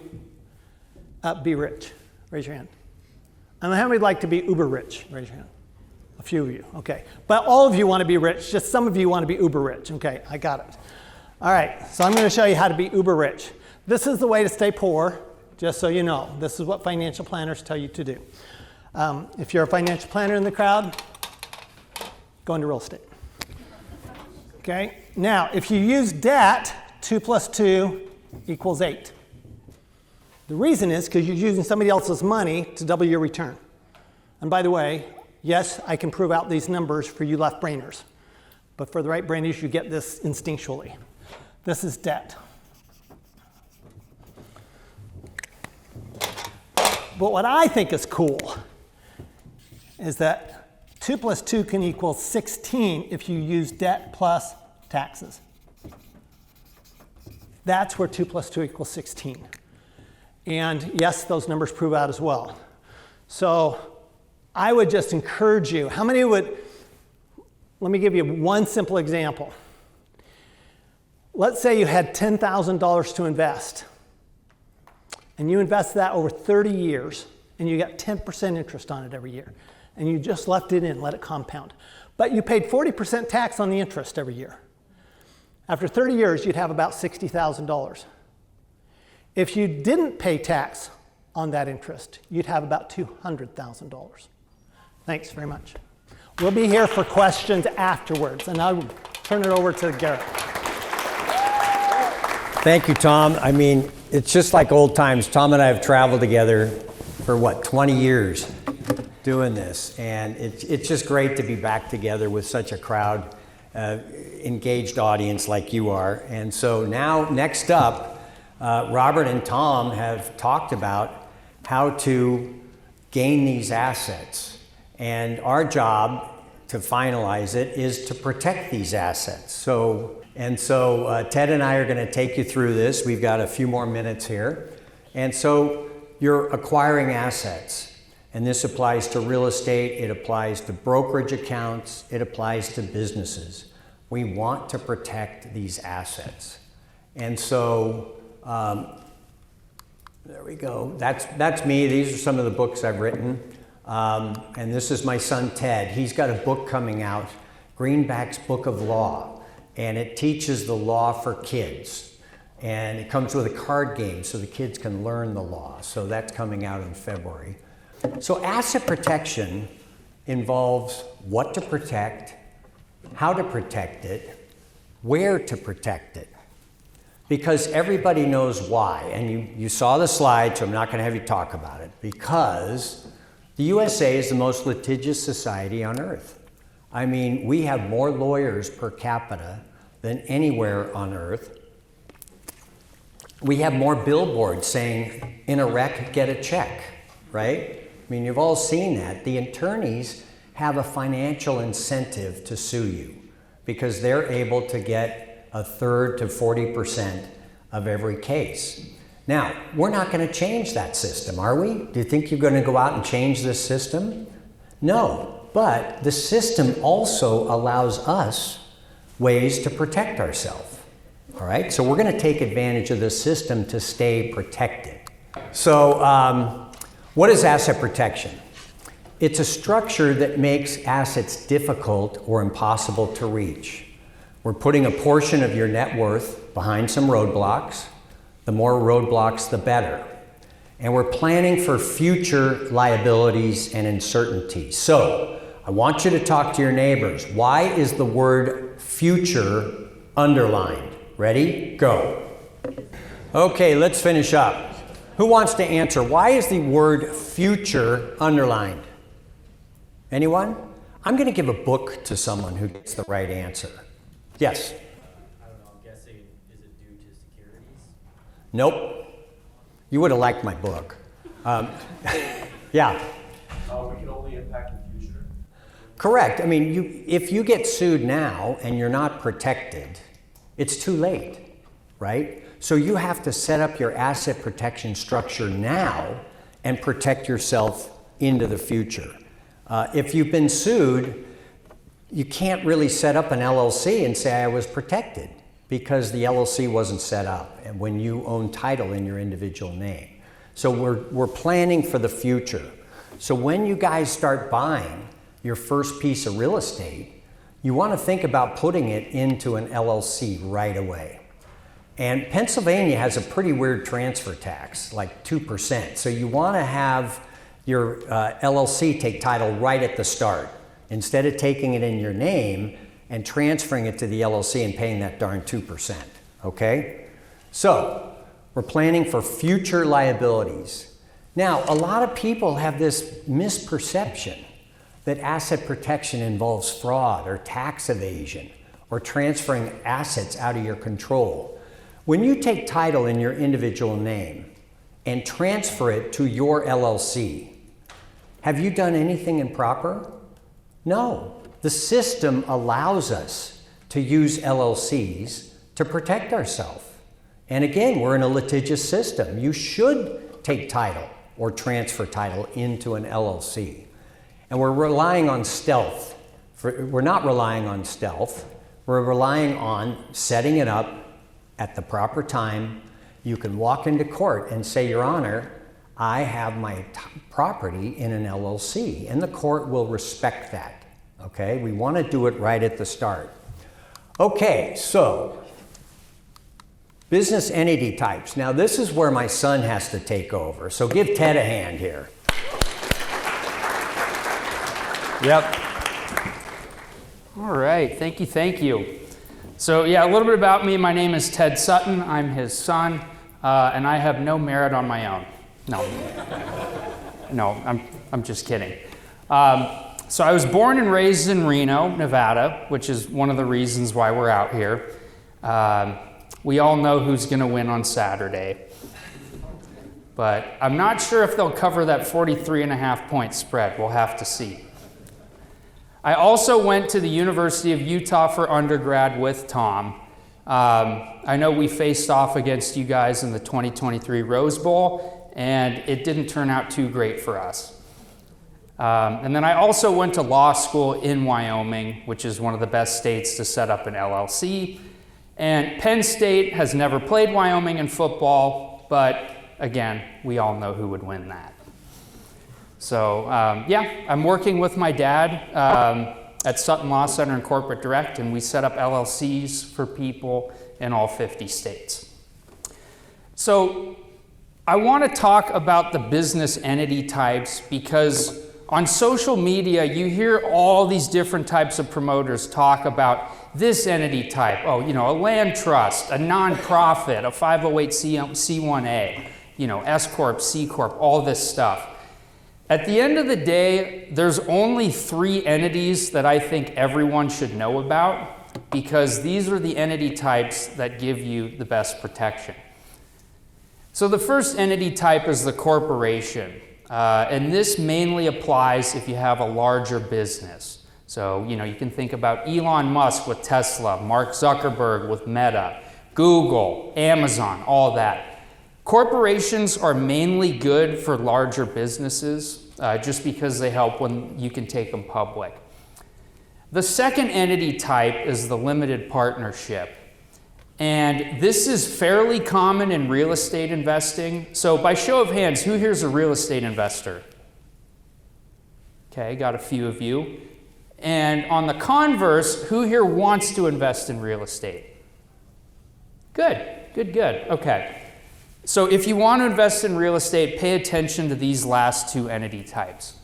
Speaker 4: be rich? Raise your hand. And how many would like to be uber rich? Raise your hand. A few of you, okay. But all of you want to be rich, just some of you want to be uber rich. Okay, I got it. All right, so I'm going to show you how to be uber rich. This is the way to stay poor, just so you know. This is what financial planners tell you to do. If you're a financial planner in the crowd, go into real estate. Okay? Now, if you use debt, 2 plus 2 equals 8. The reason is because you're using somebody else's money to double your return. And by the way, yes, I can prove out these numbers for you left-brainers. But for the right-brainers, you get this instinctually. This is debt. But what I think is cool is that 2 plus 2 can equal 16 if you use debt plus taxes. That's where 2 plus 2 equals 16. And yes, those numbers prove out as well. So I would just encourage you, how many would, let me give you one simple example. Let's say you had $10,000 to invest, and you invest that over 30 years, and you got 10% interest on it every year, and you just left it in, let it compound. But you paid 40% tax on the interest every year. After 30 years, you'd have about $60,000. If you didn't pay tax on that interest, you'd have about $200,000. Thanks very much. We'll be here for questions afterwards, and I'll turn it over to Garrett.
Speaker 2: Thank you, Tom. I mean, it's just like old times. Tom and I have traveled together for, 20 years doing this. And it's just great to be back together with such a crowd, engaged audience like you are. And so now, next up, Robert and Tom have talked about how to gain these assets. And our job to finalize it is to protect these assets. So Ted and I are going to take you through this. We've got a few more minutes here. And so you're acquiring assets. And this applies to real estate, it applies to brokerage accounts, it applies to businesses. We want to protect these assets. And so, there we go. That's me. These are some of the books I've written. And this is my son, Ted. He's got a book coming out, Greenback's Book of Law. And it teaches the law for kids. And it comes with a card game so the kids can learn the law. So that's coming out in February. So asset protection involves what to protect, how to protect it, where to protect it. Because everybody knows why. And you saw the slide, so I'm not going to have you talk about it. Because the USA is the most litigious society on earth. I mean, we have more lawyers per capita than anywhere on earth. We have more billboards saying, in a wreck, get a check, right? I mean, you've all seen that. The attorneys have a financial incentive to sue you because they're able to get 1/3 to 40% of every case. Now, we're not going to change that system, are we? Do you think you're going to go out and change this system? No, but the system also allows us ways to protect ourselves. All right, so we're going to take advantage of this system to stay protected. So, what is asset protection? It's a structure that makes assets difficult or impossible to reach. We're putting a portion of your net worth behind some roadblocks. The more roadblocks, the better. And we're planning for future liabilities and uncertainties. So, I want you to talk to your neighbors. Why is the word future underlined? Ready? Go. Okay, let's finish up. Who wants to answer? Why is the word future underlined? Anyone? I'm going to give a book to someone who gets the right answer. Yes?
Speaker 5: I don't know, I'm guessing, is it due to securities?
Speaker 2: Nope. You would have liked my book. Yeah.
Speaker 5: We can only impact the future.
Speaker 2: Correct. I mean, if you get sued now and you're not protected, it's too late, right? So you have to set up your asset protection structure now and protect yourself into the future. If you've been sued, you can't really set up an LLC and say I was protected because the LLC wasn't set up and when you own title in your individual name. So we're planning for the future. So when you guys start buying your first piece of real estate, you want to think about putting it into an LLC right away. And Pennsylvania has a pretty weird transfer tax, like 2%. So you want to have your LLC take title right at the start. instead of taking it in your name and transferring it to the LLC and paying that darn 2%, okay? So, we're planning for future liabilities. Now, a lot of people have this misperception that asset protection involves fraud or tax evasion or transferring assets out of your control. When you take title in your individual name and transfer it to your LLC, have you done anything improper? No. The system allows us to use LLCs to protect ourselves. And again, we're in a litigious system. You should take title or transfer title into an LLC. And we're relying on stealth. We're not relying on stealth. We're relying on setting it up at the proper time. You can walk into court and say, Your Honor, I have my property in an LLC, and the court will respect that, okay? We want to do it right at the start. Okay, so business entity types. Now this is where my son has to take over, so give Ted a hand here.
Speaker 6: Yep. All right, thank you. So yeah, a little bit about me. My name is Ted Sutton. I'm his son, and I have no merit on my own. No, I'm just kidding. So I was born and raised in Reno, Nevada, which is one of the reasons why we're out here. We all know who's going to win on Saturday, but I'm not sure if they'll cover that 43.5-point spread. We'll have to see. I also went to the University of Utah for undergrad with Tom. I know we faced off against you guys in the 2023 Rose Bowl, and it didn't turn out too great for us. And then I also went to law school in Wyoming, which is one of the best states to set up an LLC. And Penn State has never played Wyoming in football, but again, we all know who would win that. So yeah, I'm working with my dad at Sutton Law Center and Corporate Direct, and we set up LLCs for people in all 50 states. So I want to talk about the business entity types because on social media, you hear all these different types of promoters talk about this entity type. Oh, you know, a land trust, a nonprofit, a 508c1a, you know, S Corp, C Corp, all this stuff. At the end of the day, there's only 3 entities that I think everyone should know about because these are the entity types that give you the best protection. So the first entity type is the corporation. And this mainly applies if you have a larger business. So, you know, you can think about Elon Musk with Tesla, Mark Zuckerberg with Meta, Google, Amazon, all that. Corporations are mainly good for larger businesses just because they help when you can take them public. The second entity type is the limited partnership. And this is fairly common in real estate investing. So by show of hands, who here's a real estate investor? Okay, got a few of you. And on the converse, who here wants to invest in real estate? Good. Okay. So if you want to invest in real estate, pay attention to these last 2 entity types.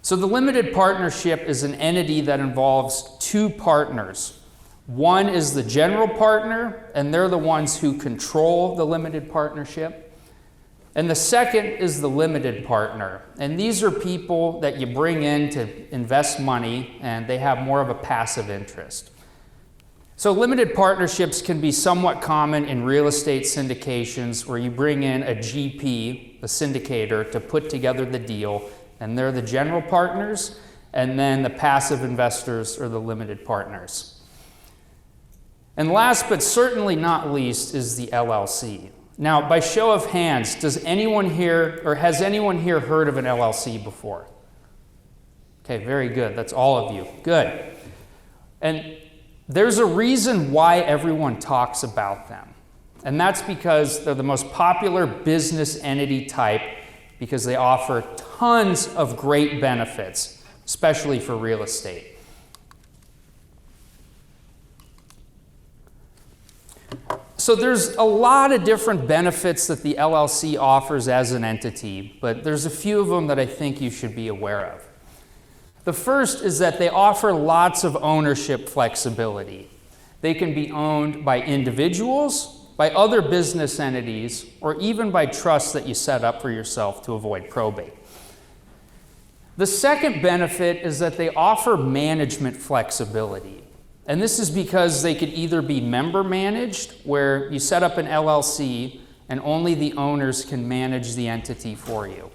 Speaker 6: So the limited partnership is an entity that involves 2 partners. One is the general partner, and they're the ones who control the limited partnership. And the second is the limited partner. And these are people that you bring in to invest money, and they have more of a passive interest. So limited partnerships can be somewhat common in real estate syndications where you bring in a GP, a syndicator, to put together the deal, and they're the general partners, and then the passive investors are the limited partners. And last but certainly not least is the LLC. Now, by show of hands, does anyone here, or has anyone here heard of an LLC before? Okay, very good. That's all of you. Good. And there's a reason why everyone talks about them. And that's because they're the most popular business entity type because they offer tons of great benefits, especially for real estate. So there's a lot of different benefits that the LLC offers as an entity, but there's a few of them that I think you should be aware of. The first is that they offer lots of ownership flexibility. They can be owned by individuals, by other business entities, or even by trusts that you set up for yourself to avoid probate. The second benefit is that they offer management flexibility. And this is because they could either be member managed, where you set up an LLC and only the owners can manage the entity for you.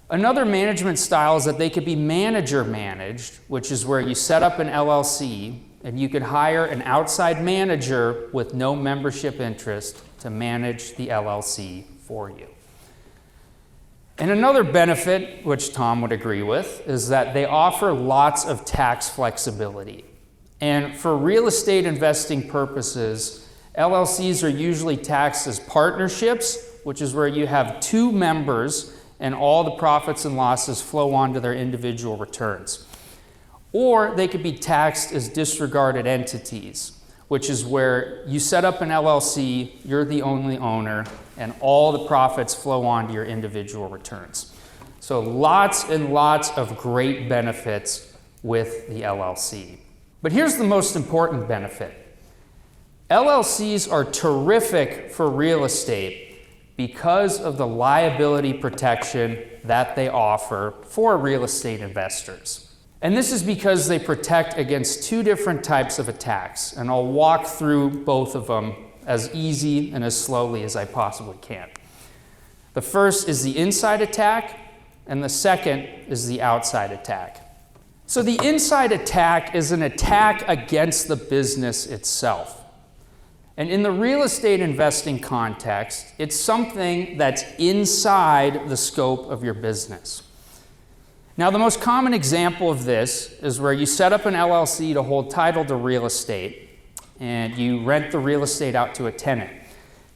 Speaker 6: Another management style is that they could be manager managed, which is where you set up an LLC and you could hire an outside manager with no membership interest to manage the LLC for you. And another benefit, which Tom would agree with, is that they offer lots of tax flexibility. And for real estate investing purposes, LLCs are usually taxed as partnerships, which is where you have two members and all the profits and losses flow onto their individual returns. Or they could be taxed as disregarded entities, which is where you set up an LLC, you're the only owner, and all the profits flow onto your individual returns. So lots and lots of great benefits with the LLC. But here's the most important benefit. LLCs are terrific for real estate because of the liability protection that they offer for real estate investors. And this is because they protect against two different types of attacks, and I'll walk through both of them as easy and as slowly as I possibly can. The first is the inside attack, and the second is the outside attack. So the inside attack is an attack against the business itself. And in the real estate investing context, it's something that's inside the scope of your business. Now, the most common example of this is where you set up an LLC to hold title to real estate, and you rent the real estate out to a tenant.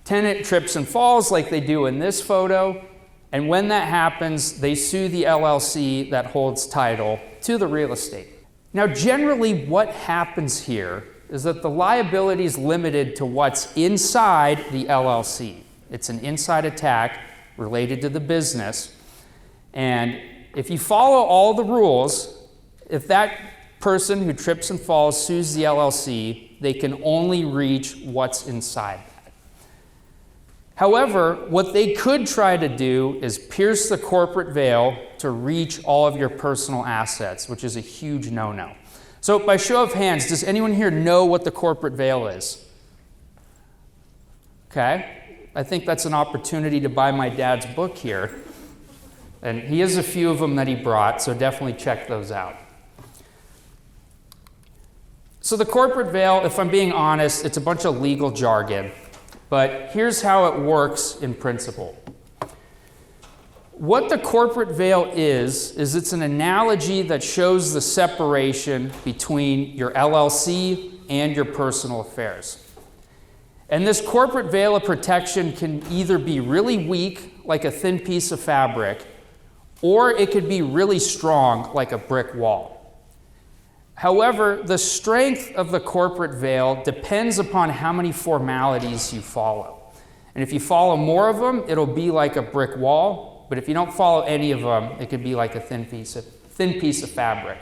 Speaker 6: Tenant trips and falls like they do in this photo, and when that happens, they sue the LLC that holds title to the real estate. Now, generally, what happens here is that the liability is limited to what's inside the LLC. It's an inside attack related to the business. And if you follow all the rules, if that person who trips and falls sues the LLC, they can only reach what's inside that. However, what they could try to do is pierce the corporate veil to reach all of your personal assets, which is a huge no-no. So by show of hands, does anyone here know what the corporate veil is? Okay, I think that's an opportunity to buy my dad's book here. And he has a few of them that he brought, so definitely check those out. So the corporate veil, if I'm being honest, it's a bunch of legal jargon. But here's how it works in principle. What the corporate veil is it's an analogy that shows the separation between your LLC and your personal affairs. And this corporate veil of protection can either be really weak, like a thin piece of fabric, or it could be really strong, like a brick wall. However, the strength of the corporate veil depends upon how many formalities you follow. And if you follow more of them, it'll be like a brick wall. But if you don't follow any of them, it could be like a thin piece of fabric.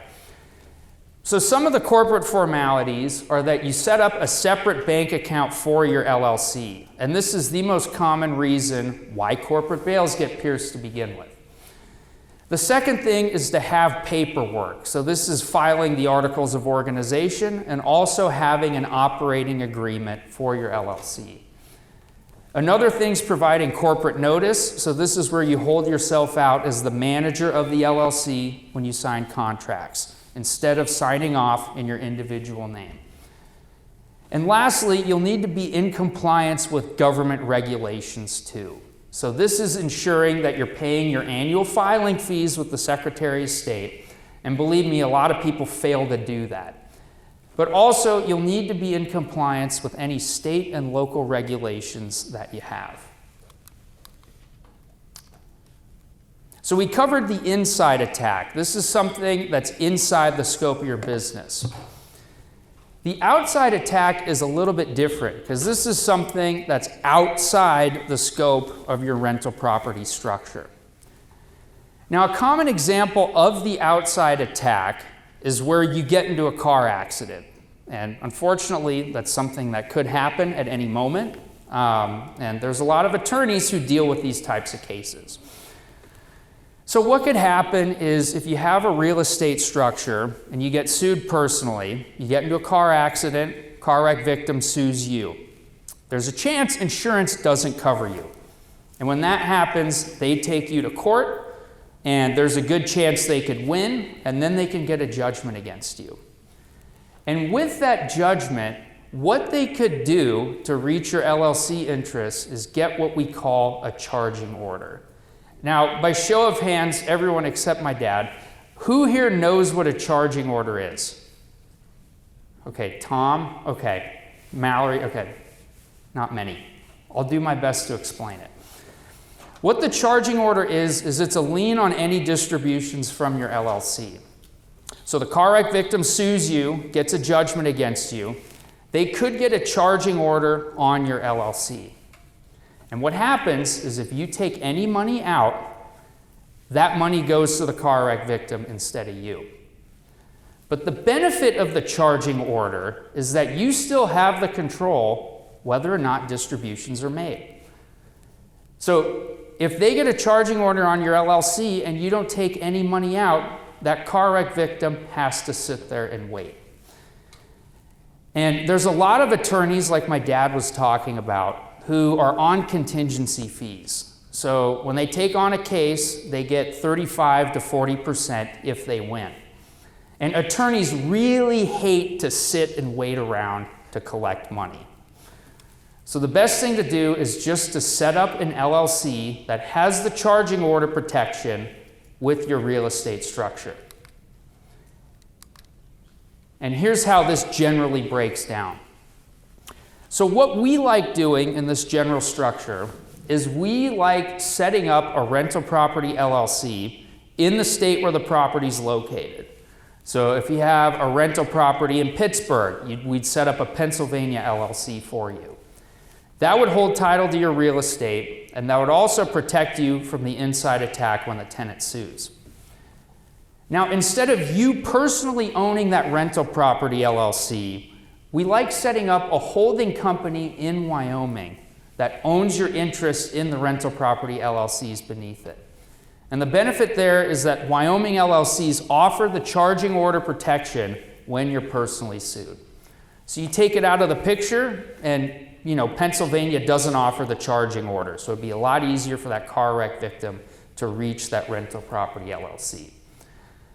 Speaker 6: So some of the corporate formalities are that you set up a separate bank account for your LLC. And this is the most common reason why corporate veils get pierced to begin with. The second thing is to have paperwork. So this is filing the articles of organization and also having an operating agreement for your LLC. Another thing is providing corporate notice. So this is where you hold yourself out as the manager of the LLC when you sign contracts, instead of signing off in your individual name. And lastly, you'll need to be in compliance with government regulations too. So this is ensuring that you're paying your annual filing fees with the Secretary of State. And believe me, a lot of people fail to do that. But also, you'll need to be in compliance with any state and local regulations that you have. So we covered the inside attack. This is something that's inside the scope of your business. The outside attack is a little bit different because this is something that's outside the scope of your rental property structure. Now, a common example of the outside attack is where you get into a car accident. And unfortunately, that's something that could happen at any moment. And there's a lot of attorneys who deal with these types of cases. So what could happen is if you have a real estate structure and you get sued personally, you get into a car accident, car wreck victim sues you. There's a chance insurance doesn't cover you. And when that happens, they take you to court, and there's a good chance they could win, and then they can get a judgment against you. And with that judgment, what they could do to reach your LLC interests is get what we call a charging order. Now, by show of hands, everyone except my dad, who here knows what a charging order is? Okay, Tom, okay, Mallory, okay, not many. I'll do my best to explain it. What the charging order is it's a lien on any distributions from your LLC. So the car wreck victim sues you, gets a judgment against you. They could get a charging order on your LLC. And what happens is if you take any money out, that money goes to the car wreck victim instead of you. But the benefit of the charging order is that you still have the control whether or not distributions are made. So if they get a charging order on your LLC and you don't take any money out, that car wreck victim has to sit there and wait. And there's a lot of attorneys, like my dad was talking about, who are on contingency fees. So when they take on a case, they get 35 to 40% if they win. And attorneys really hate to sit and wait around to collect money. So the best thing to do is just to set up an LLC that has the charging order protection with your real estate structure. And here's how this generally breaks down. So what we like doing in this general structure is we like setting up a rental property LLC in the state where the property is located. So if you have a rental property in Pittsburgh, we'd set up a Pennsylvania LLC for you. That would hold title to your real estate, and that would also protect you from the inside attack when the tenant sues. Now, instead of you personally owning that rental property LLC, we like setting up a holding company in Wyoming that owns your interest in the rental property LLCs beneath it. And the benefit there is that Wyoming LLCs offer the charging order protection when you're personally sued. So you take it out of the picture, and Pennsylvania doesn't offer the charging order, so it'd be a lot easier for that car wreck victim to reach that rental property LLC.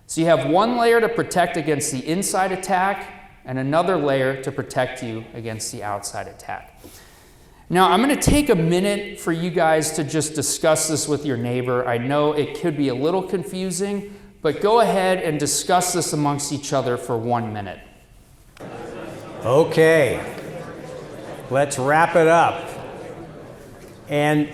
Speaker 6: So you have one layer to protect against the inside attack and another layer to protect you against the outside attack. Now, I'm going to take a minute for you guys to just discuss this with your neighbor. I know it could be a little confusing, but go ahead and discuss this amongst each other for 1 minute.
Speaker 2: Okay, let's wrap it up. And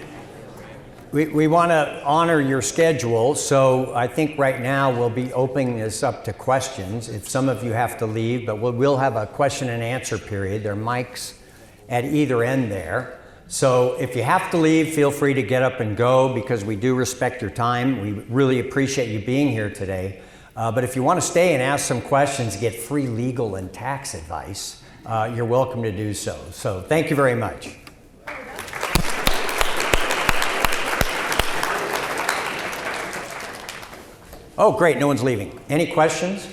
Speaker 2: we want to honor your schedule, so I think right now we'll be opening this up to questions. If some of you have to leave, but we'll have a question and answer period. There are mics at either end there. So if you have to leave, feel free to get up and go, because we do respect your time. We really appreciate you being here today. But if you want to stay and ask some questions, get free legal and tax advice, you're welcome to do so. So thank you very much. Oh, great, no one's leaving. Any questions?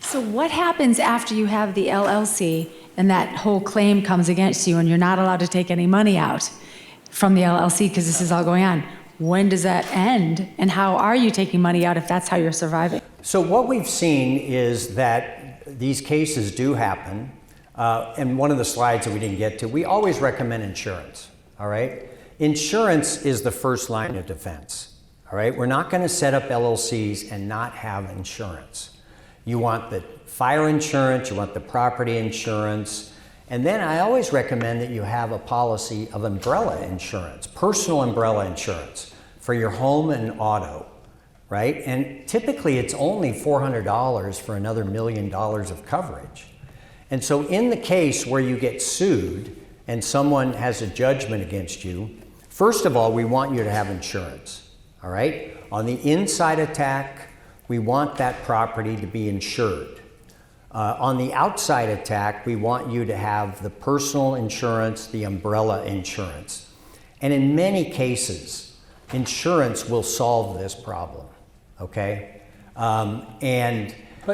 Speaker 7: So what happens after you have the LLC and that whole claim comes against you and you're not allowed to take any money out from the LLC because this is all going on? When does that end? And how are you taking money out if that's how you're surviving?
Speaker 2: So what we've seen is that these cases do happen. And one of the slides that we didn't get to, we always recommend insurance, all right? Insurance is the first line of defense. All right, we're not going to set up LLCs and not have insurance. You want the fire insurance, you want the property insurance, and then I always recommend that you have a policy of umbrella insurance, personal umbrella insurance for your home and auto, right? And typically it's only $400 for another $1 million of coverage. And so in the case where you get sued and someone has a judgment against you, first of all, we want you to have insurance. all right? On the inside attack, we want that property to be insured. On the outside attack, we want you to have the personal insurance, the umbrella insurance. And in many cases, insurance will solve this problem, okay?
Speaker 4: But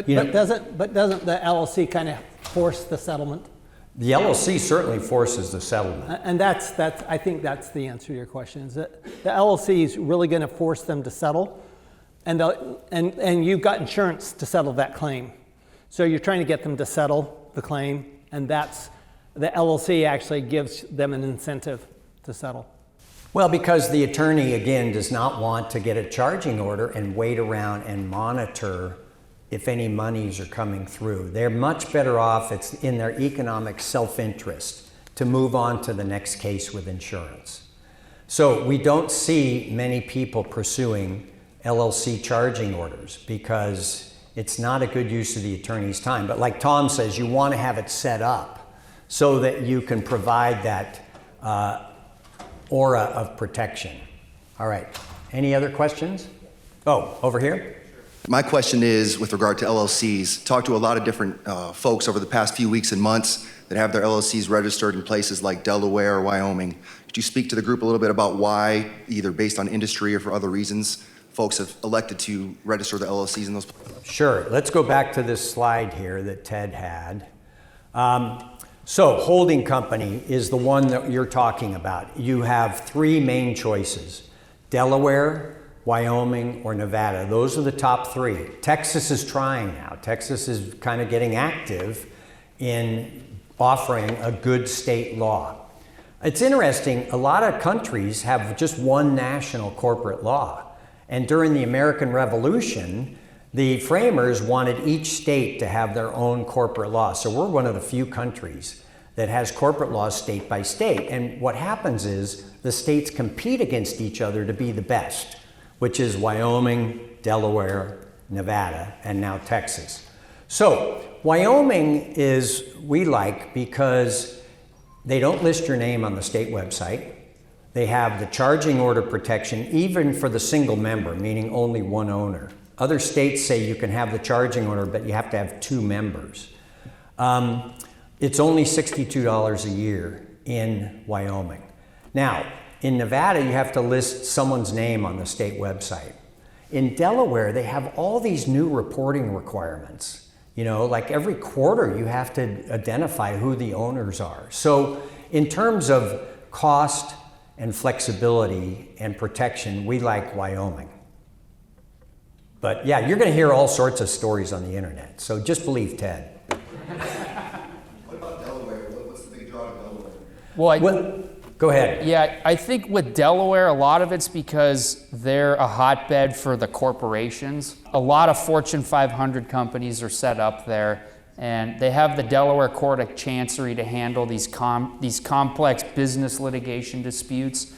Speaker 4: doesn't the LLC kind of force the settlement?
Speaker 2: The LLC certainly forces the settlement.
Speaker 4: And that's I think that's the answer to your question, is that the LLC is really going to force them to settle, and you've got insurance to settle that claim. So you're trying to get them to settle the claim, and that's the LLC actually gives them an incentive to settle.
Speaker 2: Well, because the attorney, again, does not want to get a charging order and wait around and monitor if any monies are coming through. They're much better off, it's in their economic self-interest to move on to the next case with insurance. So we don't see many people pursuing LLC charging orders because it's not a good use of the attorney's time. But like Tom says, you want to have it set up so that you can provide that aura of protection. All right, any other questions? Oh, over here?
Speaker 8: My question is with regard to LLCs. Talked to a lot of different folks over the past few weeks and months that have their LLCs registered in places like Delaware or Wyoming. Could you speak to the group a little bit about why, either based on industry or for other reasons, folks have elected to register the LLCs in those places?
Speaker 2: Sure, let's go back to this slide here that Ted had. So holding company is the one that you're talking about. You have three main choices: Delaware, Wyoming, or Nevada. Those are the top three. Texas is trying now. Texas is kind of getting active in offering a good state law. It's interesting, a lot of countries have just one national corporate law. And during the American Revolution, the framers wanted each state to have their own corporate law. So we're one of the few countries that has corporate laws state by state. And what happens is the states compete against each other to be the best, which is Wyoming, Delaware, Nevada, and now Texas. So Wyoming we like because they don't list your name on the state website. They have the charging order protection, even for the single member, meaning only one owner. Other states say you can have the charging order, but you have to have two members. It's only $62 a year in Wyoming. Now, in Nevada, you have to list someone's name on the state website. In Delaware, they have all these new reporting requirements. You know, like every quarter, you have to identify who the owners are. So in terms of cost and flexibility and protection, we like Wyoming. But yeah, you're going to hear all sorts of stories on the internet, so just believe Ted.
Speaker 8: What about Delaware? What's the big draw to Delaware?
Speaker 6: Well,
Speaker 2: go ahead.
Speaker 6: Yeah, I think with Delaware, a lot of it's because they're a hotbed for the corporations. A lot of Fortune 500 companies are set up there, and they have the Delaware Court of Chancery to handle these complex business litigation disputes.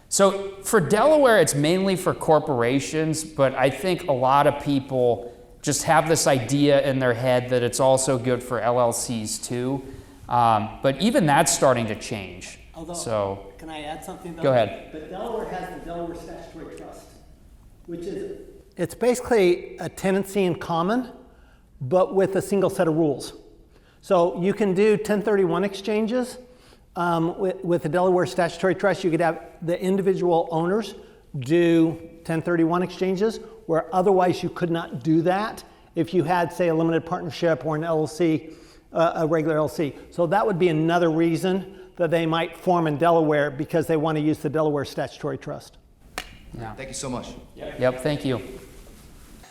Speaker 6: So for Delaware, it's mainly for corporations, but I think a lot of people just have this idea in their head that it's also good for LLCs too. But even that's starting to change.
Speaker 4: Although, can I add something though?
Speaker 6: Go ahead.
Speaker 4: But Delaware has the Delaware Statutory Trust, which is, it's basically a tenancy in common, but with a single set of rules. So you can do 1031 exchanges. With the Delaware Statutory Trust, you could have the individual owners do 1031 exchanges, where otherwise you could not do that if you had, say, a limited partnership or an LLC, a regular LLC. So that would be another reason that they might form in Delaware, because they want to use the Delaware Statutory Trust.
Speaker 6: Yeah.
Speaker 8: Thank you so much.
Speaker 6: Yep, thank you.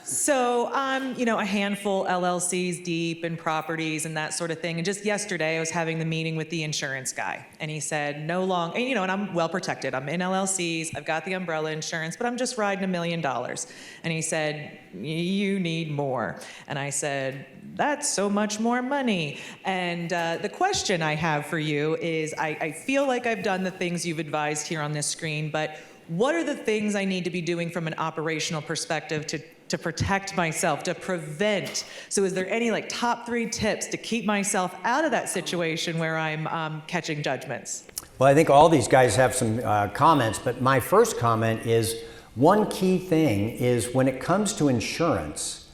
Speaker 9: So I'm, a handful LLCs deep and properties and that sort of thing. And just yesterday I was having the meeting with the insurance guy, and he said, and I'm well protected. I'm in LLCs, I've got the umbrella insurance, but I'm just riding $1 million. And he said, you need more. And I said, that's so much more money. And the question I have for you is, I feel like I've done the things you've advised here on this screen, but what are the things I need to be doing from an operational perspective to protect myself, to prevent? So is there any top 3 tips to keep myself out of that situation where I'm catching judgments?
Speaker 2: Well, I think all these guys have some comments, but my first comment is One key thing is when it comes to insurance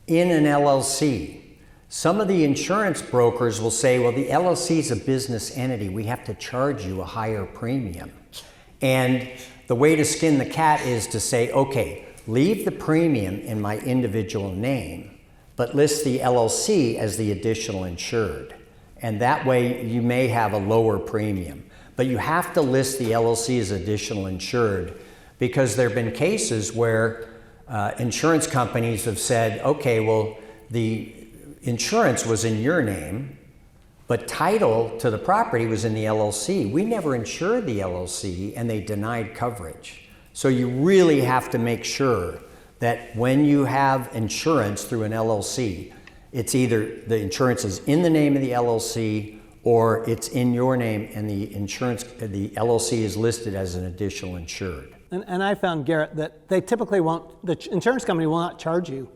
Speaker 2: in an LLC, some of the insurance brokers will say, well, the LLC is a business entity. We have to charge you a higher premium. And the way to skin the cat is to say, okay, leave the premium in my individual name, but list the LLC as the additional insured. And that way you may have a lower premium. But you have to list the LLC as additional insured, because there have been cases where insurance companies have said, okay, well, the insurance was in your name, but title to the property was in the LLC. We never insured the LLC, and they denied coverage. So you really have to make sure that when you have insurance through an LLC, it's either the insurance is in the name of the LLC or it's in your name and the LLC is listed as an additional insured.
Speaker 4: And I found, Garrett, that they typically won't, the insurance company will not charge you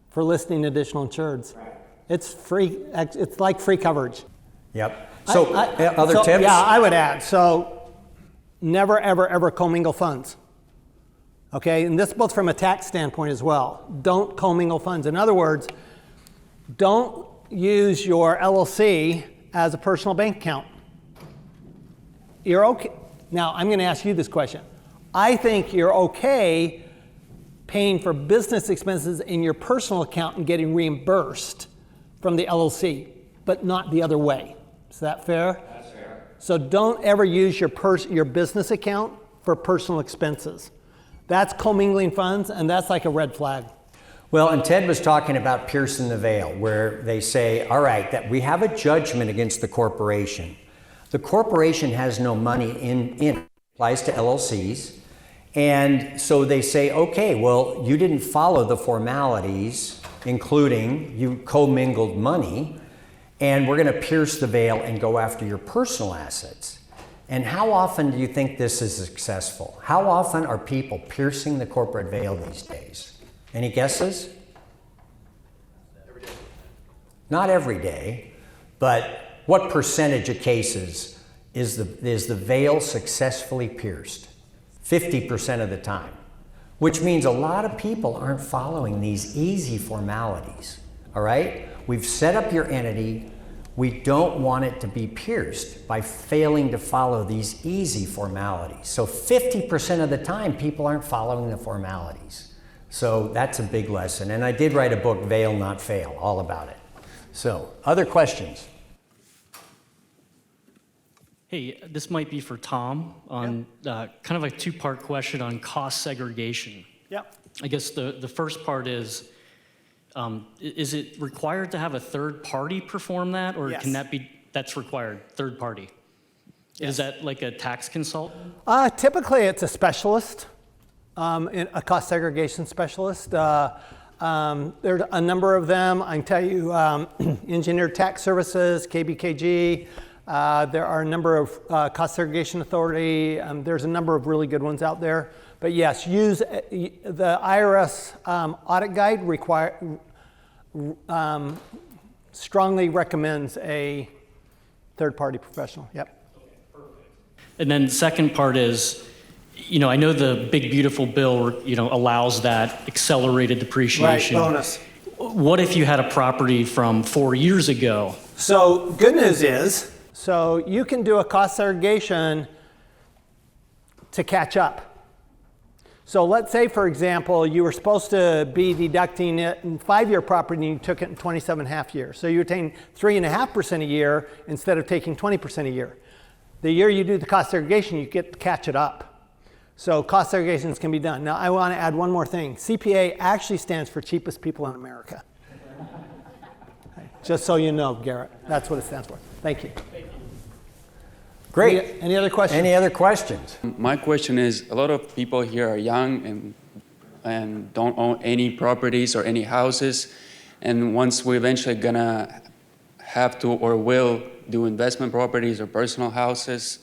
Speaker 4: for listing additional insureds. Right. It's free, it's like free coverage.
Speaker 2: Yep. So other tips?
Speaker 4: Yeah, I would add, so never, ever, ever commingle funds. Okay, and this both from a tax standpoint as well. Don't commingle funds. In other words, don't use your LLC as a personal bank account. You're okay. Now, I'm going to ask you this question. I think you're okay paying for business expenses in your personal account and getting reimbursed from the LLC, but not the other way. Is that fair? That's fair. So don't ever use your business account for personal expenses. That's commingling funds, and that's like a red flag.
Speaker 2: Well, and Ted was talking about piercing the veil, where they say, all right, that we have a judgment against the corporation. The corporation has no money in it. Applies to LLCs. And so they say, okay, well, you didn't follow the formalities, including you commingled money, and we're going to pierce the veil and go after your personal assets. And how often do you think this is successful? How often are people piercing the corporate veil these days? Any guesses?
Speaker 5: Every day.
Speaker 2: Not every day, but what percentage of cases is the veil successfully pierced? 50% of the time, which means a lot of people aren't following these easy formalities, all right? We've set up your entity. We don't want it to be pierced by failing to follow these easy formalities. So 50% of the time, people aren't following the formalities. So that's a big lesson. And I did write a book, Fail Not Fail, all about it. So, other questions?
Speaker 10: Hey, this might be for Tom on kind of a two-part question on cost segregation.
Speaker 4: Yeah.
Speaker 10: I guess the first part is it required to have a third party perform that, or
Speaker 4: Yes.
Speaker 10: can that's required, third party?
Speaker 4: Yes.
Speaker 10: Is that like a tax consultant?
Speaker 4: Typically, it's a specialist, a cost segregation specialist. There's a number of them. I can tell you, Engineered Tax Services, KBKG. There are a number of Cost Segregation Authority. There's a number of really good ones out there. But yes, use the IRS audit guide strongly recommends a third-party professional. Yep.
Speaker 10: And then second part is, I know the big beautiful bill, allows that accelerated depreciation.
Speaker 4: Right, bonus.
Speaker 10: What if you had a property from 4 years ago?
Speaker 4: So good news is, so you can do a cost segregation to catch up. So let's say, for example, you were supposed to be deducting it in 5-year property and you took it in 27.5 years. So you retain 3.5% a year instead of taking 20% a year. The year you do the cost segregation, you get to catch it up. So cost segregations can be done. Now I want to add one more thing. CPA actually stands for cheapest people in America. Just so you know, Garrett, that's what it stands for. Thank you.
Speaker 2: Great.
Speaker 4: Any other questions?
Speaker 2: Any other questions?
Speaker 11: My question is, a lot of people here are young and don't own any properties or any houses. And once we're eventually gonna have to or will do investment properties or personal houses,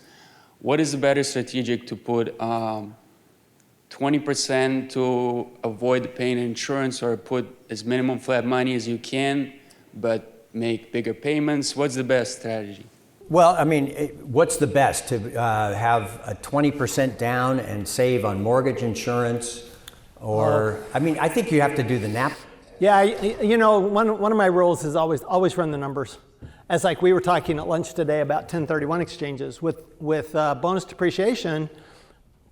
Speaker 11: what is the better strategic to put 20% to avoid paying insurance, or put as minimum flat money as you can, but make bigger payments? What's the best strategy?
Speaker 2: Well, I mean, what's the best? To have a 20% down and save on mortgage insurance? Or, I mean, I think you have to do the NAP.
Speaker 4: Yeah, you know, one of my rules is always run the numbers. As like we were talking at lunch today about 1031 exchanges. With bonus depreciation,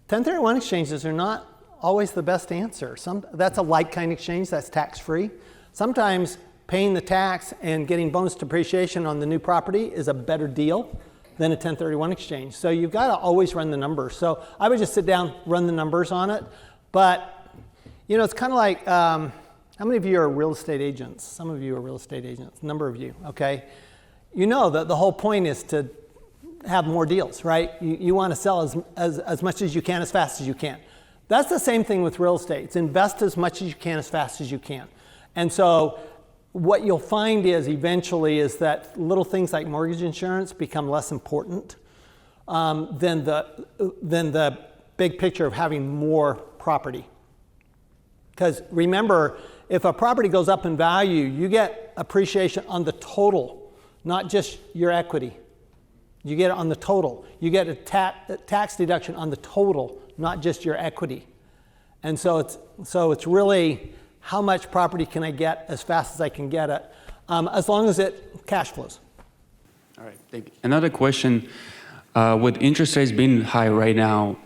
Speaker 4: 1031 exchanges are not always the best answer. That's a like-kind exchange, that's tax-free. Sometimes paying the tax and getting bonus depreciation on the new property is a better deal than a 1031 exchange. So you've got to always run the numbers. So I would just sit down, run the numbers on it. But, you know, it's kind of like, how many of you are real estate agents? Some of you are real estate agents, a number of you, okay? You know that the whole point is to have more deals, right? You want to sell as much as you can, as fast as you can. That's the same thing with real estate. It's invest as much as you can, as fast as you can. And so what you'll find is eventually is that little things like mortgage insurance become less important than the big picture of having more property. Because remember, if a property goes up in value, you get appreciation on the total, not just your equity. You get it on the total. You get a tax deduction on the total, not just your equity. And so it's really how much property can I get as fast as I can get it, as long as it cash flows.
Speaker 11: All right, thank you. Another question, with interest rates being high right now,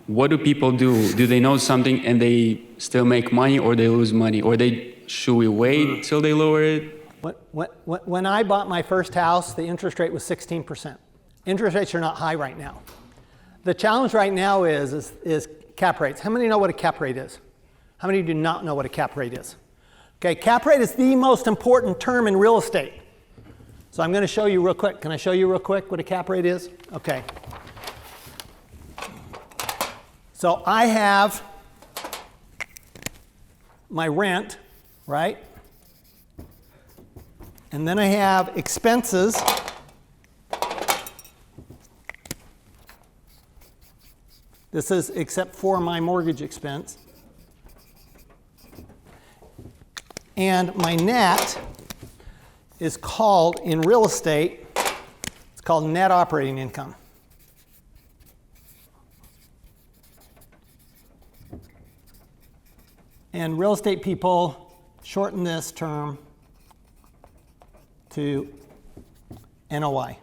Speaker 11: what do people do? Do they know something and they still make money, or they lose money? Or should we wait till they lower it?
Speaker 4: When I bought my first house, the interest rate was 16%. Interest rates are not high right now. The challenge right now is cap rates. How many know what a cap rate is? How many do not know what a cap rate is? Okay, cap rate is the most important term in real estate. So I'm going to show you real quick. Can I show you real quick what a cap rate is? Okay. So I have my rent, right? And then I have expenses. This is except for my mortgage expense. And my net is called, in real estate, it's called net operating income. And real estate people shorten this term to NOI.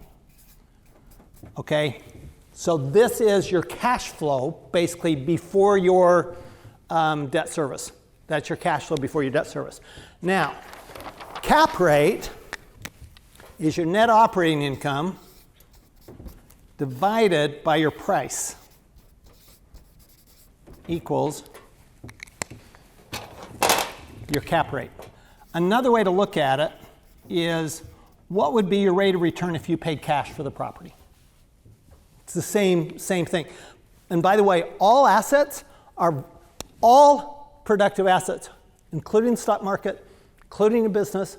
Speaker 4: Okay? So this is your cash flow, basically, before your debt service. That's your cash flow before your debt service. Now, cap rate is your net operating income divided by your price equals your cap rate. Another way to look at it is what would be your rate of return if you paid cash for the property? It's the same thing. And by the way, all assets are all productive assets, including the stock market, including a business,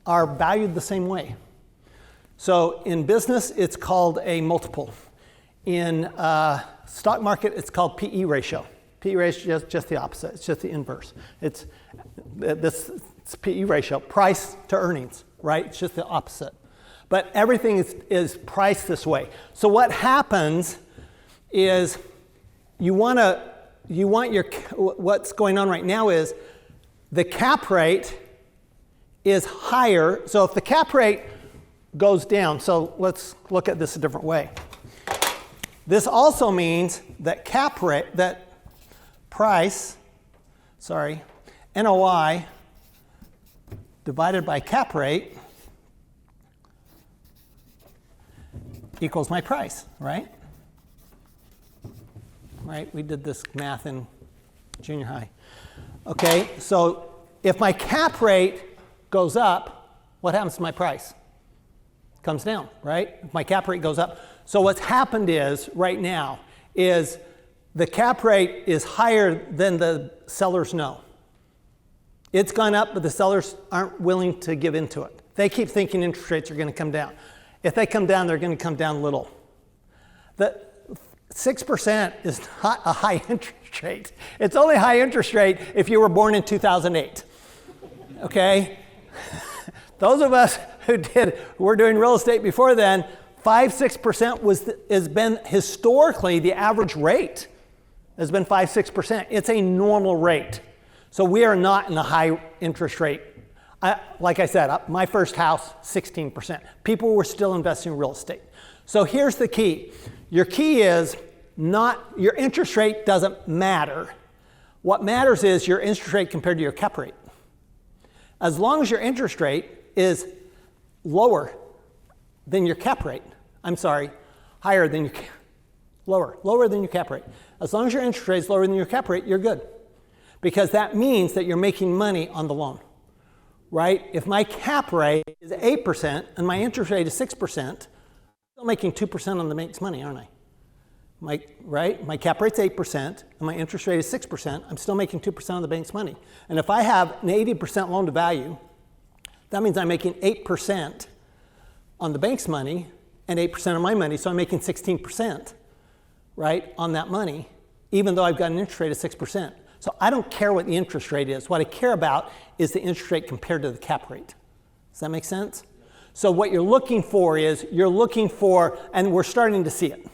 Speaker 4: are valued the same way. So in business, it's called a multiple. In stock market, it's called PE ratio. PE ratio is just the opposite. It's just the inverse. It's PE ratio, price to earnings, right? It's just the opposite. But everything is priced this way. So what happens is what's going on right now is the cap rate is higher. So if the cap rate goes down, so let's look at this a different way. This also means that NOI divided by cap rate equals my price, right? Right, we did this math in junior high. Okay, so if my cap rate goes up, what happens to my price? It comes down, right? If my cap rate goes up. So what's happened is, right now, is the cap rate is higher than the sellers know. It's gone up, but the sellers aren't willing to give into it. They keep thinking interest rates are going to come down. If they come down, they're going to come down little. The 6% is not a high interest rate. It's only a high interest rate if you were born in 2008. Okay? Those of us who were doing real estate before then, 5-6% has been historically the average rate. Has been 5-6%. It's a normal rate. So we are not in a high interest rate. Like I said, my first house, 16%. People were still investing in real estate. So here's the key. Your key is not, your interest rate doesn't matter. What matters is your interest rate compared to your cap rate. As long as your interest rate is lower than your cap rate, higher than your, lower than your cap rate. As long as your interest rate is lower than your cap rate, you're good. Because that means that you're making money on the loan, right? If my cap rate is 8% and my interest rate is 6%, I'm still making 2% on the bank's money, aren't I? My cap rate's 8% and my interest rate is 6%, I'm still making 2% on the bank's money. And if I have an 80% loan to value, that means I'm making 8% on the bank's money and 8% on my money, so I'm making 16%, right, on that money, even though I've got an interest rate of 6%. So I don't care what the interest rate is. What I care about is the interest rate compared to the cap rate. Does that make sense? So what you're looking for is, and we're starting to see it.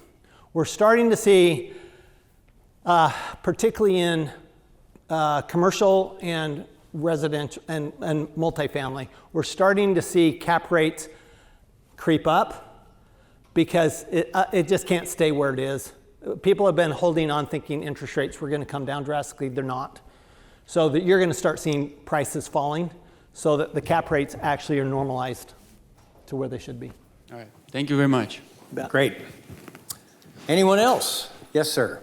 Speaker 4: We're starting to see, particularly in commercial and residential and multifamily, we're starting to see cap rates creep up because it just can't stay where it is. People have been holding on thinking interest rates were going to come down drastically. They're not. So that you're going to start seeing prices falling so that the cap rates actually are normalized to where they should be.
Speaker 11: All right. Thank you very much.
Speaker 2: Great. Anyone else? Yes, sir.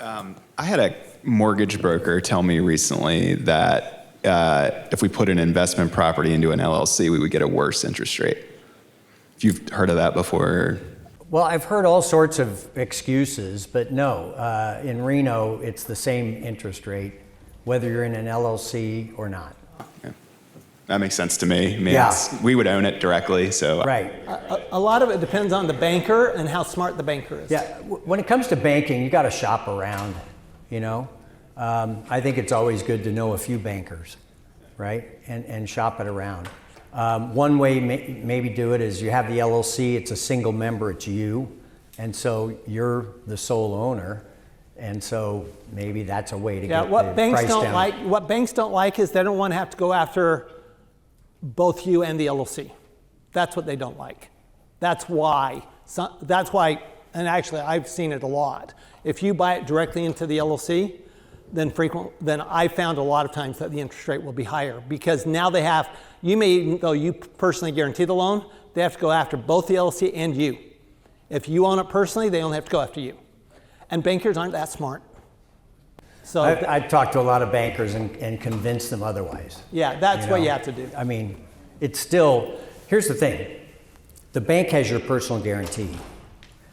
Speaker 12: I had a mortgage broker tell me recently that if we put an investment property into an LLC, we would get a worse interest rate. If you've heard of that before.
Speaker 2: Well, I've heard all sorts of excuses, but no. In Reno, it's the same interest rate, whether you're in an LLC or not.
Speaker 12: Yeah. That makes sense to me. I mean,
Speaker 2: Yeah.
Speaker 12: we would own it directly, so.
Speaker 2: Right.
Speaker 4: A lot of it depends on the banker and how smart the banker is.
Speaker 2: Yeah. When it comes to banking, you got to shop around, you know. I think it's always good to know a few bankers, right? And shop it around. One way maybe do it is you have the LLC, it's a single member, it's you, and so you're the sole owner, and so maybe that's a way to get the price down.
Speaker 4: What banks don't like is they don't want to have to go after both you and the LLC. That's what they don't like. That's why, and actually I've seen it a lot. If you buy it directly into the LLC, then I found a lot of times that the interest rate will be higher because now they have, even though you personally guarantee the loan, they have to go after both the LLC and you. If you own it personally, they only have to go after you. And bankers aren't that smart. So
Speaker 13: I've talked to a lot of bankers and convinced them otherwise.
Speaker 4: Yeah, that's what you have to do.
Speaker 13: I mean, it's still, here's the thing. The bank has your personal guarantee.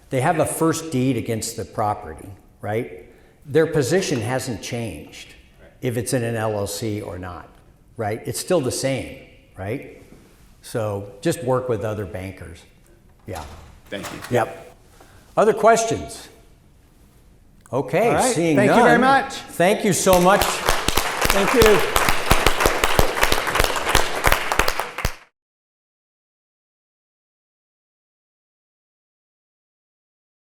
Speaker 13: They have a first deed against the property, right? Their position hasn't changed if it's in an LLC or not, right? It's still the same, right? So just work with other bankers. Yeah.
Speaker 12: Thank you.
Speaker 13: Yep. Other questions? Okay,
Speaker 4: All right.
Speaker 13: seeing
Speaker 4: Thank
Speaker 13: none.
Speaker 4: you very much.
Speaker 13: Thank you so much.
Speaker 4: Thank you.